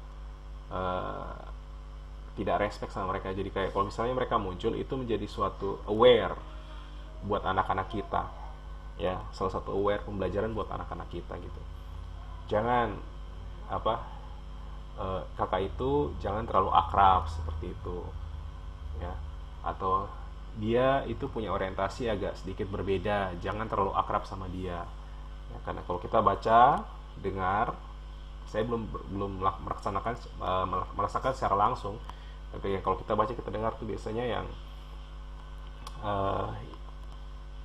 tidak respect sama mereka. Jadi kayak kalau misalnya mereka muncul itu menjadi suatu aware buat anak-anak kita, ya, salah satu aware pembelajaran buat anak-anak kita gitu. Jangan kakak itu jangan terlalu akrab seperti itu, ya, atau dia itu punya orientasi agak sedikit berbeda, jangan terlalu akrab sama dia, ya, karena kalau kita baca dengar, saya belum merasakan secara langsung, tapi kalau kita baca kita dengar tuh biasanya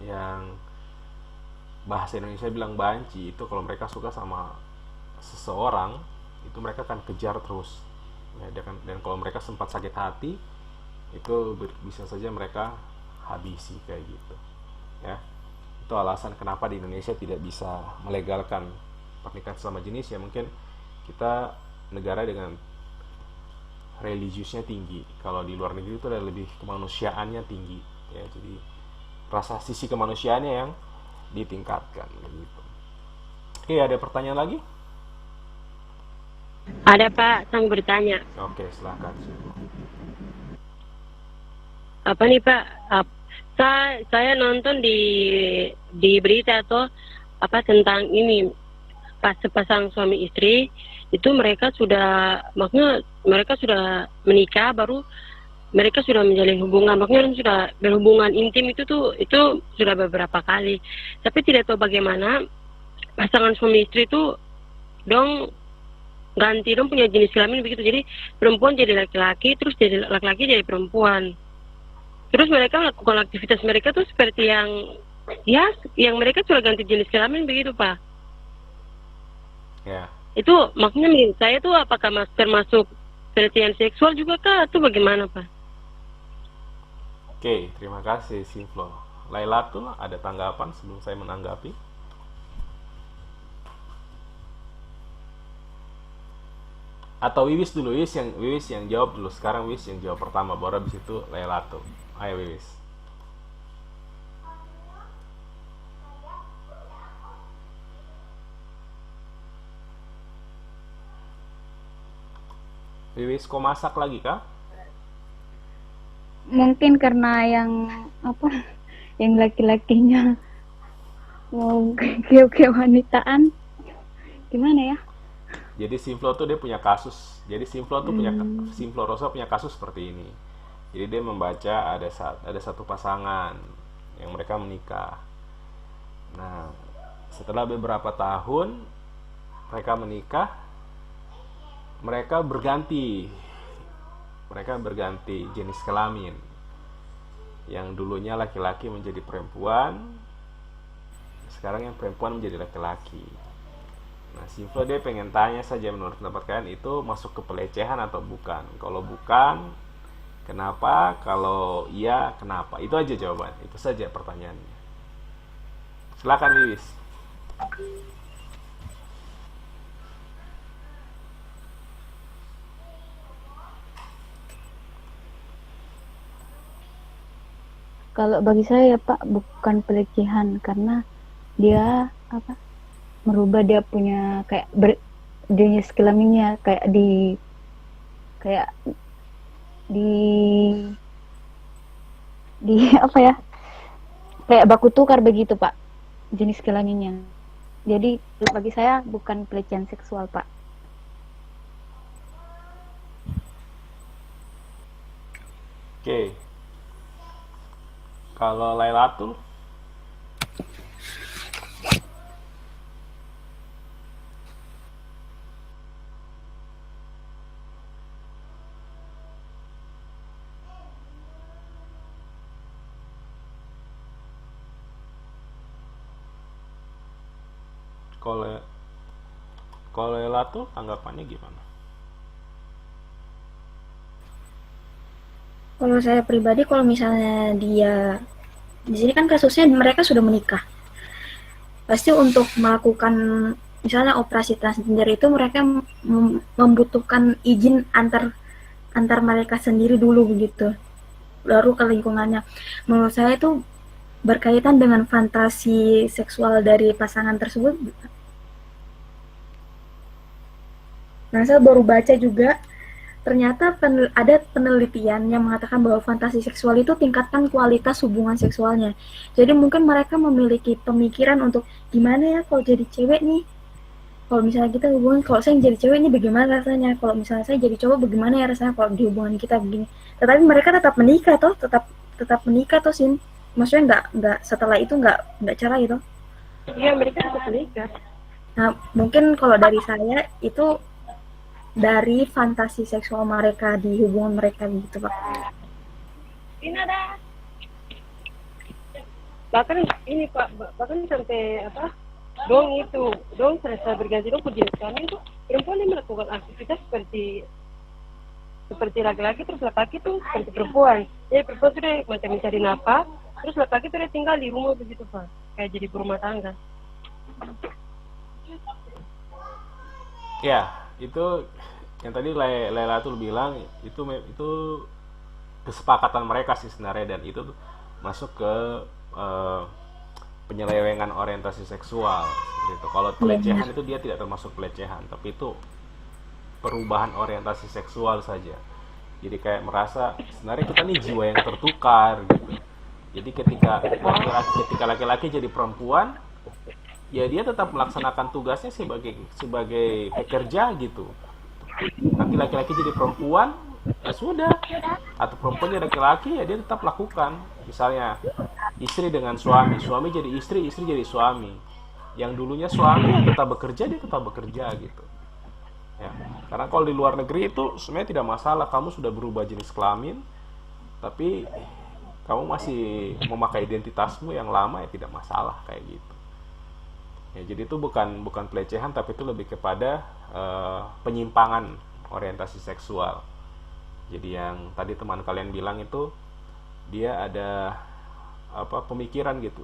yang bahasa Indonesia bilang banci itu, kalau mereka suka sama seseorang itu mereka akan kejar terus, ya, dan kalau mereka sempat sakit hati itu bisa saja mereka habisi kayak gitu, ya. Itu alasan kenapa di Indonesia tidak bisa melegalkan pernikahan sesama jenis, ya. Mungkin kita negara dengan religiusnya tinggi, kalau di luar negeri itu ada lebih kemanusiaannya tinggi, ya, jadi rasa sisi kemanusiaannya yang ditingkatkan gitu. Oke, ada pertanyaan lagi? Ada Pak, saya mau bertanya. Oke, silakan. Apa nih Pak? Saya nonton di berita atau apa tentang ini pas sepasang suami istri itu mereka sudah menikah, baru mereka sudah menjalin hubungan, maksudnya sudah berhubungan intim itu sudah beberapa kali, tapi tidak tahu bagaimana pasangan suami istri itu dong ganti dong punya jenis kelamin begitu, jadi perempuan jadi laki-laki, terus jadi laki-laki jadi perempuan, terus mereka melakukan aktivitas mereka tuh seperti yang mereka sudah ganti jenis kelamin begitu Pak. Ya. Itu maksudnya menurut saya tuh apakah termasuk pelecehan seksual juga kah atau bagaimana Pak? Oke, terima kasih Simflo. Lailatul, ada tanggapan sebelum saya menanggapi? Atau Wiwis dulu, Wiwis yang jawab dulu. Sekarang Wiwis yang jawab pertama, baru habis itu Lailatul. Ayo Wiwis. Wiwis, kok masak lagi kah? Mungkin karena yang laki-lakinya mau ke wanitaan, gimana ya? Jadi Simflo tuh dia punya kasus. Jadi Simflo tuh Simflo Rosa punya kasus seperti ini. Jadi dia membaca ada satu pasangan yang mereka menikah. Nah, setelah beberapa tahun mereka menikah, mereka berganti jenis kelamin. Yang dulunya laki-laki menjadi perempuan, sekarang yang perempuan menjadi laki-laki. Nah, Simflo dia pengen tanya saja, menurut pendapat kalian itu masuk ke pelecehan atau bukan? Kalau bukan, kenapa? Kalau iya, kenapa? Itu aja jawaban. Itu saja pertanyaannya. Silakan Wiwis. Kalau bagi saya ya Pak, bukan pelecehan karena dia merubah dia punya kayak jenis kelaminnya kayak di kayak baku tukar begitu Pak, jenis kelaminnya. Jadi bagi saya bukan pelecehan seksual Pak. Oke. Kalau Lailatul? Kalau kalau Lela tuh tanggapannya gimana? Kalau saya pribadi, kalau misalnya dia di sini kan kasusnya mereka sudah menikah, pasti untuk melakukan misalnya operasi transgender itu mereka membutuhkan izin antar antar mereka sendiri dulu begitu, baru ke lingkungannya. Menurut saya itu berkaitan dengan fantasi seksual dari pasangan tersebut. Nah, saya baru baca juga, ternyata ada penelitian yang mengatakan bahwa fantasi seksual itu tingkatkan kualitas hubungan seksualnya. Jadi mungkin mereka memiliki pemikiran untuk gimana ya kalau jadi cewek nih. Kalau misalnya kita hubungan, kalau saya jadi cewek ini bagaimana rasanya? Kalau misalnya saya jadi cowok bagaimana ya rasanya kalau di hubungan kita begini? Tetapi mereka tetap menikah toh, tetap menikah toh, Sin. Maksudnya nggak setelah itu nggak cerai toh. Iya, mereka tetap menikah. Nah, mungkin kalau dari saya itu dari fantasi seksual mereka di hubungan mereka gitu, Pak. Ini ada. Bahkan ini Pak, bahkan sampai apa? Dong selesai berganti dong jenis kelamin tuh perempuan yang melakukan aktivitas seperti laki-laki, terus laki-laki tuh seperti perempuan. Jadi perempuan sudah macam mencari nafkah, terus laki-laki tuh dia tinggal di rumah begitu Pak, kayak jadi berumah tangga. Ya, itu yang tadi Lela tuh bilang itu kesepakatan mereka sih sebenarnya, dan itu tuh masuk ke penyelewengan orientasi seksual gitu. Kalau pelecehan itu dia tidak termasuk pelecehan, tapi itu perubahan orientasi seksual saja. Jadi kayak merasa sebenarnya kita nih jiwa yang tertukar gitu. Jadi ketika laki-laki jadi perempuan, ya dia tetap melaksanakan tugasnya sebagai pekerja gitu. Tapi laki-laki jadi perempuan, ya sudah. Atau perempuan jadi laki-laki, ya dia tetap lakukan. Misalnya istri dengan suami jadi istri jadi suami. Yang dulunya suami ya tetap bekerja, dia tetap bekerja gitu. Ya, karena kalau di luar negeri itu sebenarnya tidak masalah, kamu sudah berubah jenis kelamin, tapi kamu masih memakai identitasmu yang lama, ya tidak masalah kayak gitu. Ya, jadi itu bukan pelecehan, tapi itu lebih kepada penyimpangan orientasi seksual. Jadi yang tadi teman kalian bilang itu dia ada pemikiran gitu,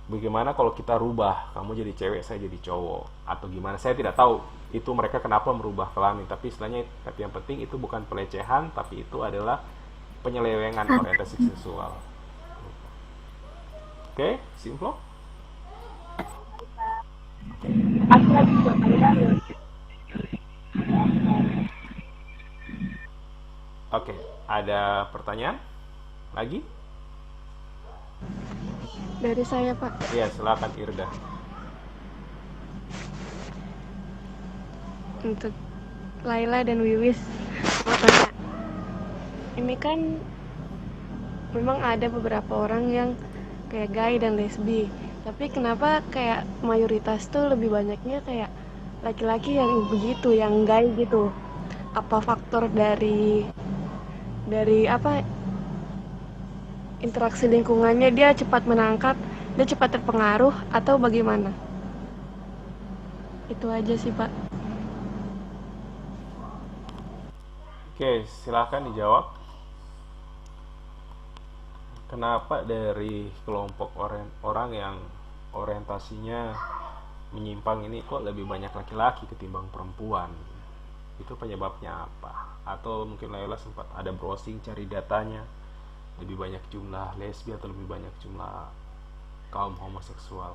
bagaimana kalau kita rubah, kamu jadi cewek, saya jadi cowok, atau gimana, saya tidak tahu itu mereka kenapa merubah kelamin, tapi yang penting itu bukan pelecehan, tapi itu adalah penyelewengan orientasi seksual. Oke, Simflo? Oke, ada pertanyaan lagi? Dari saya, Pak. Iya, silakan Irda. Untuk Laila dan Wiwis, mau tanya. Ini kan memang ada beberapa orang yang kayak gay dan lesbi. Tapi kenapa kayak mayoritas tuh lebih banyaknya kayak laki-laki yang begitu, yang gay gitu? Apa faktor dari apa interaksi lingkungannya, dia cepat menangkap, dia cepat terpengaruh, atau bagaimana? Itu aja sih, Pak. Oke, silakan dijawab. Kenapa dari kelompok orang yang orientasinya menyimpang ini kok lebih banyak laki-laki ketimbang perempuan? Itu penyebabnya apa? Atau mungkin Laila sempat ada browsing cari datanya, lebih banyak jumlah lesbi atau lebih banyak jumlah kaum homoseksual?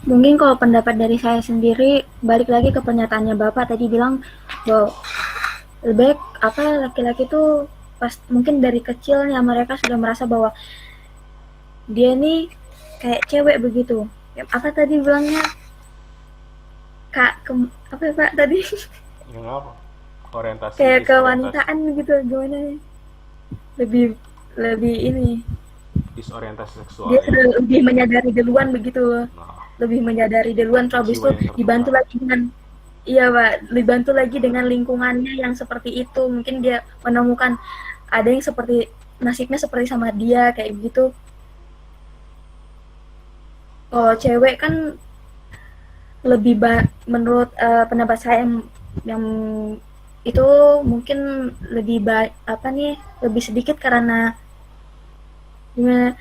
Mungkin kalau pendapat dari saya sendiri, balik lagi ke pernyataannya Bapak tadi bilang bahwa lebih baik laki-laki tuh pas mungkin dari kecilnya mereka sudah merasa bahwa dia nih kayak cewek begitu. Apa tadi bilangnya? Apa ya Pak tadi? Yang apa? Orientasi Kayak disorientasi. kewanitaan gitu, gimana ya? Lebih ini. Disorientasi seksual. Dia Ya. sudah lebih menyadari duluan begitu. Nah, Lebih menyadari duluan, terus habis jiwa itu yang dibantu tertukar. lagi dengan dibantu lagi dengan lingkungannya yang seperti itu. Mungkin dia menemukan ada yang seperti nasibnya seperti sama dia kayak gitu. Kalau cewek kan menurut pendapat saya yang itu mungkin lebih sedikit karena gimana,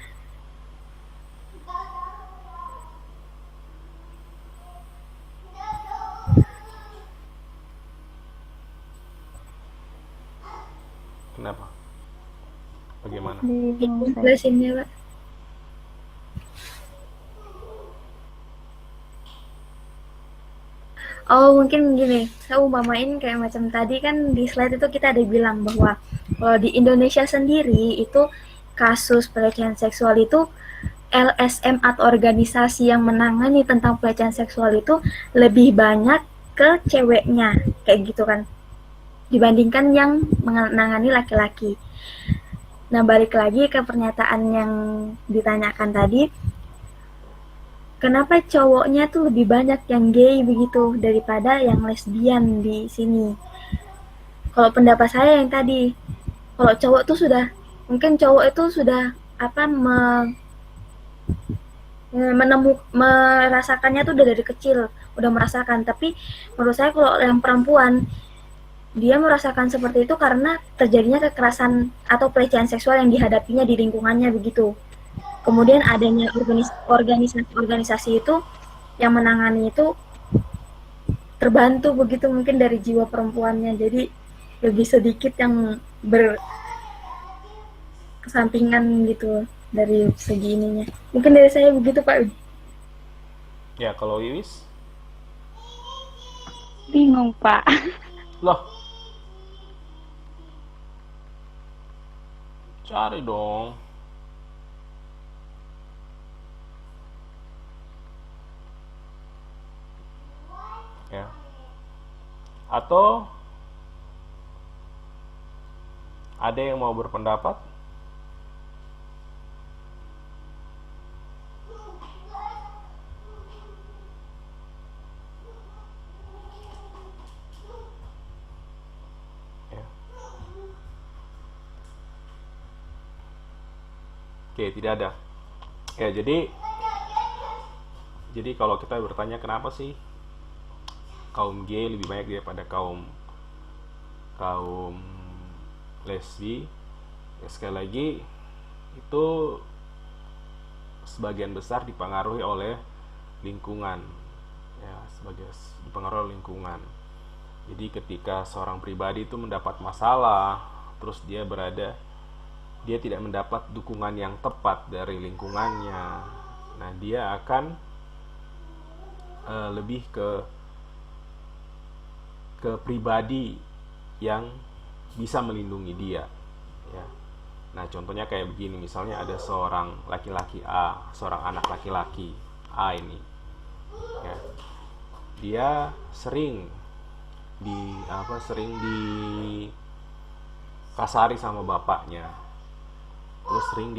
Kenapa? Bagaimana? Bingung saya. jelasinnya Pak. Oh mungkin gini, saya umpamain kayak macam tadi kan di slide itu kita ada bilang bahwa kalau di Indonesia sendiri itu kasus pelecehan seksual itu LSM atau organisasi yang menangani tentang pelecehan seksual itu lebih banyak ke ceweknya kayak gitu kan dibandingkan yang menangani laki-laki. Nah balik lagi ke pernyataan yang ditanyakan tadi, kenapa cowoknya tuh lebih banyak yang gay begitu daripada yang lesbian di sini? Kalau pendapat saya yang tadi, kalau cowok tuh mungkin cowok itu sudah merasakannya tuh udah dari kecil, udah merasakan. Tapi menurut saya kalau yang perempuan, dia merasakan seperti itu karena terjadinya kekerasan atau pelecehan seksual yang dihadapinya di lingkungannya begitu. Kemudian adanya organisasi-organisasi itu yang menangani itu terbantu begitu mungkin dari jiwa perempuannya. Jadi lebih sedikit yang berkesampingan gitu dari segi ininya. Mungkin dari saya begitu Pak. Ya, kalau Wiwis? Bingung, Pak. Loh, cari dong. Ya. Atau ada yang mau berpendapat? Ya. Oke, tidak ada. Ya, jadi kalau kita bertanya kenapa sih kaum gay lebih banyak daripada kaum lesbi, ya sekali lagi itu sebagian besar dipengaruhi oleh lingkungan, ya dipengaruhi oleh lingkungan. Jadi ketika seorang pribadi itu mendapat masalah, terus dia tidak mendapat dukungan yang tepat dari lingkungannya, nah dia akan lebih ke pribadi yang bisa melindungi dia, ya. Nah contohnya kayak begini, misalnya ada seorang laki-laki A, seorang anak laki-laki A ini, ya, dia sering kasari sama bapaknya, terus sering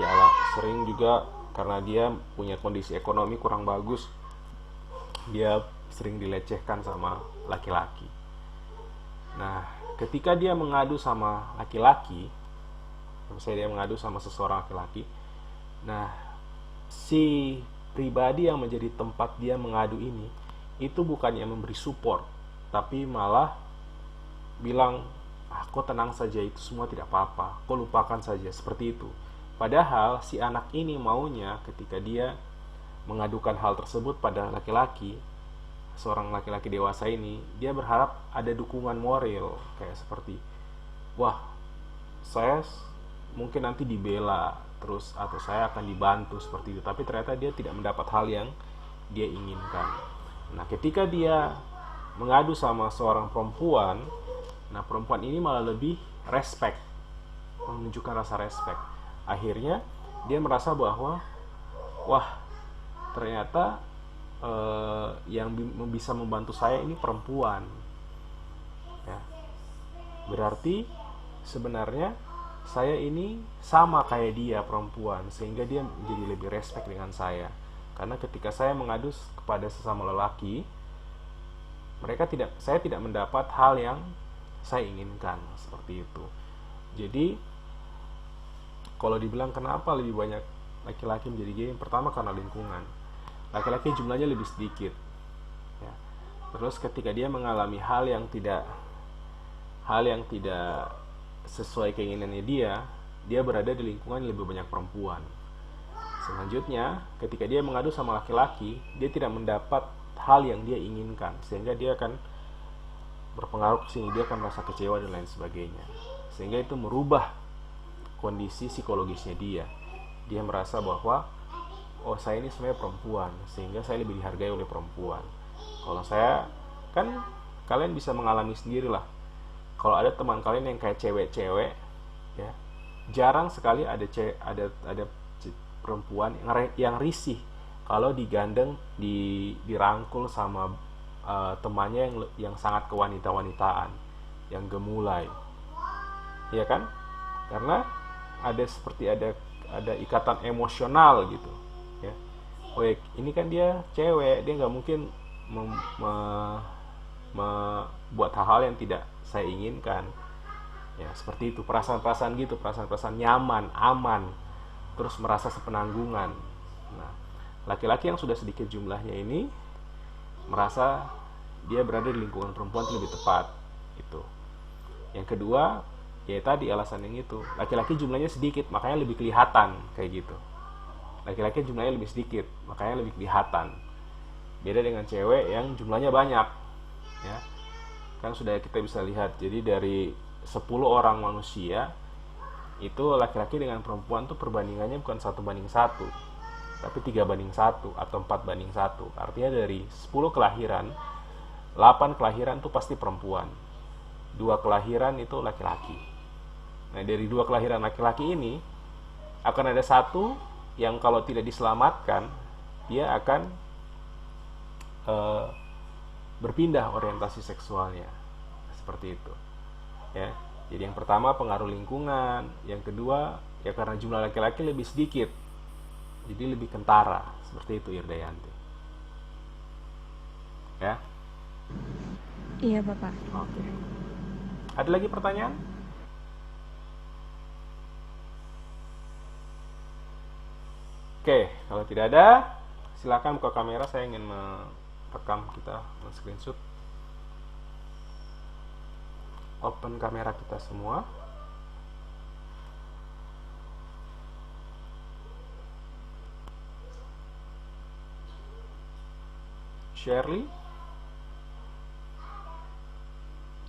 juga karena dia punya kondisi ekonomi kurang bagus, dia sering dilecehkan sama laki-laki. Nah, ketika dia mengadu sama laki-laki, misalnya dia mengadu sama seseorang laki-laki, nah, si pribadi yang menjadi tempat dia mengadu ini, itu bukannya memberi support, tapi malah bilang, kok tenang saja, itu semua tidak apa-apa, kok lupakan saja, seperti itu. Padahal si anak ini maunya ketika dia mengadukan hal tersebut pada laki-laki, seorang laki-laki dewasa ini, dia berharap ada dukungan moral, kayak seperti, wah, saya mungkin nanti dibela terus, atau saya akan dibantu seperti itu. Tapi ternyata dia tidak mendapat hal yang dia inginkan. Nah ketika dia mengadu sama seorang perempuan, nah perempuan ini malah lebih respect, menunjukkan rasa respect. Akhirnya dia merasa bahwa wah, ternyata yang bisa membantu saya ini perempuan, ya. Berarti sebenarnya saya ini sama kayak dia, perempuan, sehingga dia menjadi lebih respect dengan saya. Karena ketika saya mengadu kepada sesama lelaki, saya tidak mendapat hal yang saya inginkan, seperti itu. Jadi kalau dibilang kenapa lebih banyak laki-laki menjadi gay, pertama karena lingkungan. Laki-laki jumlahnya lebih sedikit, ya. Terus ketika dia mengalami hal yang tidak sesuai keinginannya dia berada di lingkungan yang lebih banyak perempuan. Selanjutnya, ketika dia mengadu sama laki-laki, dia tidak mendapat hal yang dia inginkan, sehingga dia akan berpengaruh ke sini, dia akan merasa kecewa dan lain sebagainya. Sehingga itu merubah kondisi psikologisnya dia. Dia merasa bahwa oh, saya ini sebenarnya perempuan, sehingga saya lebih dihargai oleh perempuan. Kalau saya, kan kalian bisa mengalami sendiri lah. Kalau ada teman kalian yang kayak cewek-cewek, ya, jarang sekali ada perempuan yang risih kalau digandeng, dirangkul sama temannya yang sangat kewanita-wanitaan, yang gemulai, ya kan? Karena ada ikatan emosional gitu, ya. Oh, ini kan dia cewek, dia nggak mungkin membuat hal-hal yang tidak saya inginkan, ya. Seperti itu, perasaan-perasaan gitu, perasaan-perasaan nyaman, aman, terus merasa sepenanggungan. Nah, laki-laki yang sudah sedikit jumlahnya ini merasa dia berada di lingkungan perempuan itu lebih tepat, itu. Yang kedua, ya tadi alasan yang itu, laki-laki jumlahnya sedikit, makanya lebih kelihatan kayak gitu. Laki-laki jumlahnya lebih sedikit, makanya lebih kelihatan. Beda dengan cewek yang jumlahnya banyak, ya. Kan sudah kita bisa lihat, jadi dari 10 orang manusia itu laki-laki dengan perempuan tuh perbandingannya bukan 1:1, tapi 3:1 atau 4:1. Artinya dari 10 kelahiran, 8 kelahiran tuh pasti perempuan, 2 kelahiran itu laki-laki. Nah, dari 2 kelahiran laki-laki ini akan ada 1 yang kalau tidak diselamatkan, dia akan berpindah orientasi seksualnya, seperti itu, ya. Jadi yang pertama pengaruh lingkungan, yang kedua ya karena jumlah laki-laki lebih sedikit, jadi lebih kentara, seperti itu, Irdayanti, ya. Iya, Bapak. Oke. Ada lagi pertanyaan? Oke, kalau tidak ada, silakan buka kamera. Saya ingin merekam kita, men-screenshot. Open kamera kita semua. Shirley,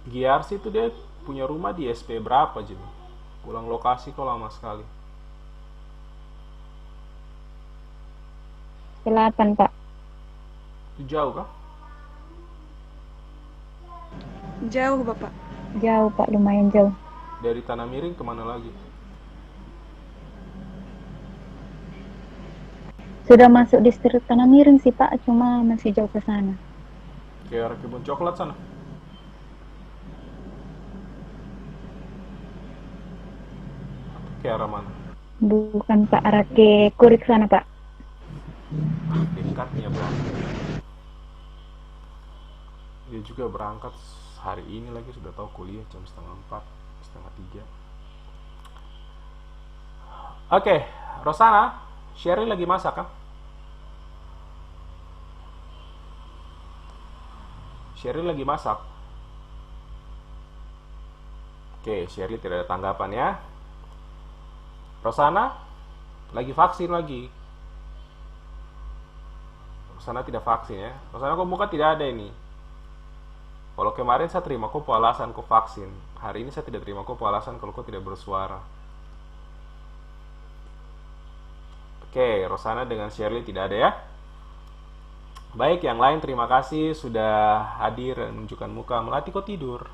GRC itu dia punya rumah di SP berapa, Jim? Pulang lokasi kok lama sekali. 8, Pak. Itu jauh kah? Jauh, Bapak. Jauh, Pak, lumayan jauh. Dari Tanah Miring kemana lagi? Sudah masuk distrik Tanah Miring sih, Pak, cuma masih jauh ke sana. Ke arah Kebun Coklat sana. Ke arah mana? Bukan, Pak, arah ke Kurik sana, Pak. Dekatnya berangkat. Dia juga berangkat hari ini lagi, sudah tahu kuliah jam 3:30, 2:30. Oke, Rosana, Sherry lagi masak kan? Sherry lagi masak. Oke, Sherry tidak ada tanggapan ya. Rosana lagi vaksin lagi. Rosana tidak vaksin ya. Rosana kok muka tidak ada ini. Kalau kemarin saya terima kok alasan kok vaksin. Hari ini saya tidak terima kok alasan kalau kok tidak bersuara. Oke, Rosana dengan Shirley tidak ada ya. Baik, yang lain terima kasih sudah hadir dan menunjukkan muka. Melati kok tidur?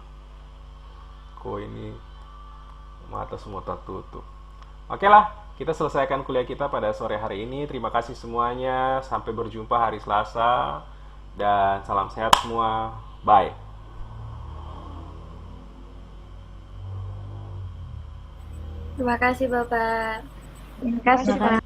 Kok ini mata semua tertutup. Oke lah, kita selesaikan kuliah kita pada sore hari ini. Terima kasih semuanya. Sampai berjumpa hari Selasa. Dan salam sehat semua. Bye. Terima kasih Bapak. Terima kasih, Pak.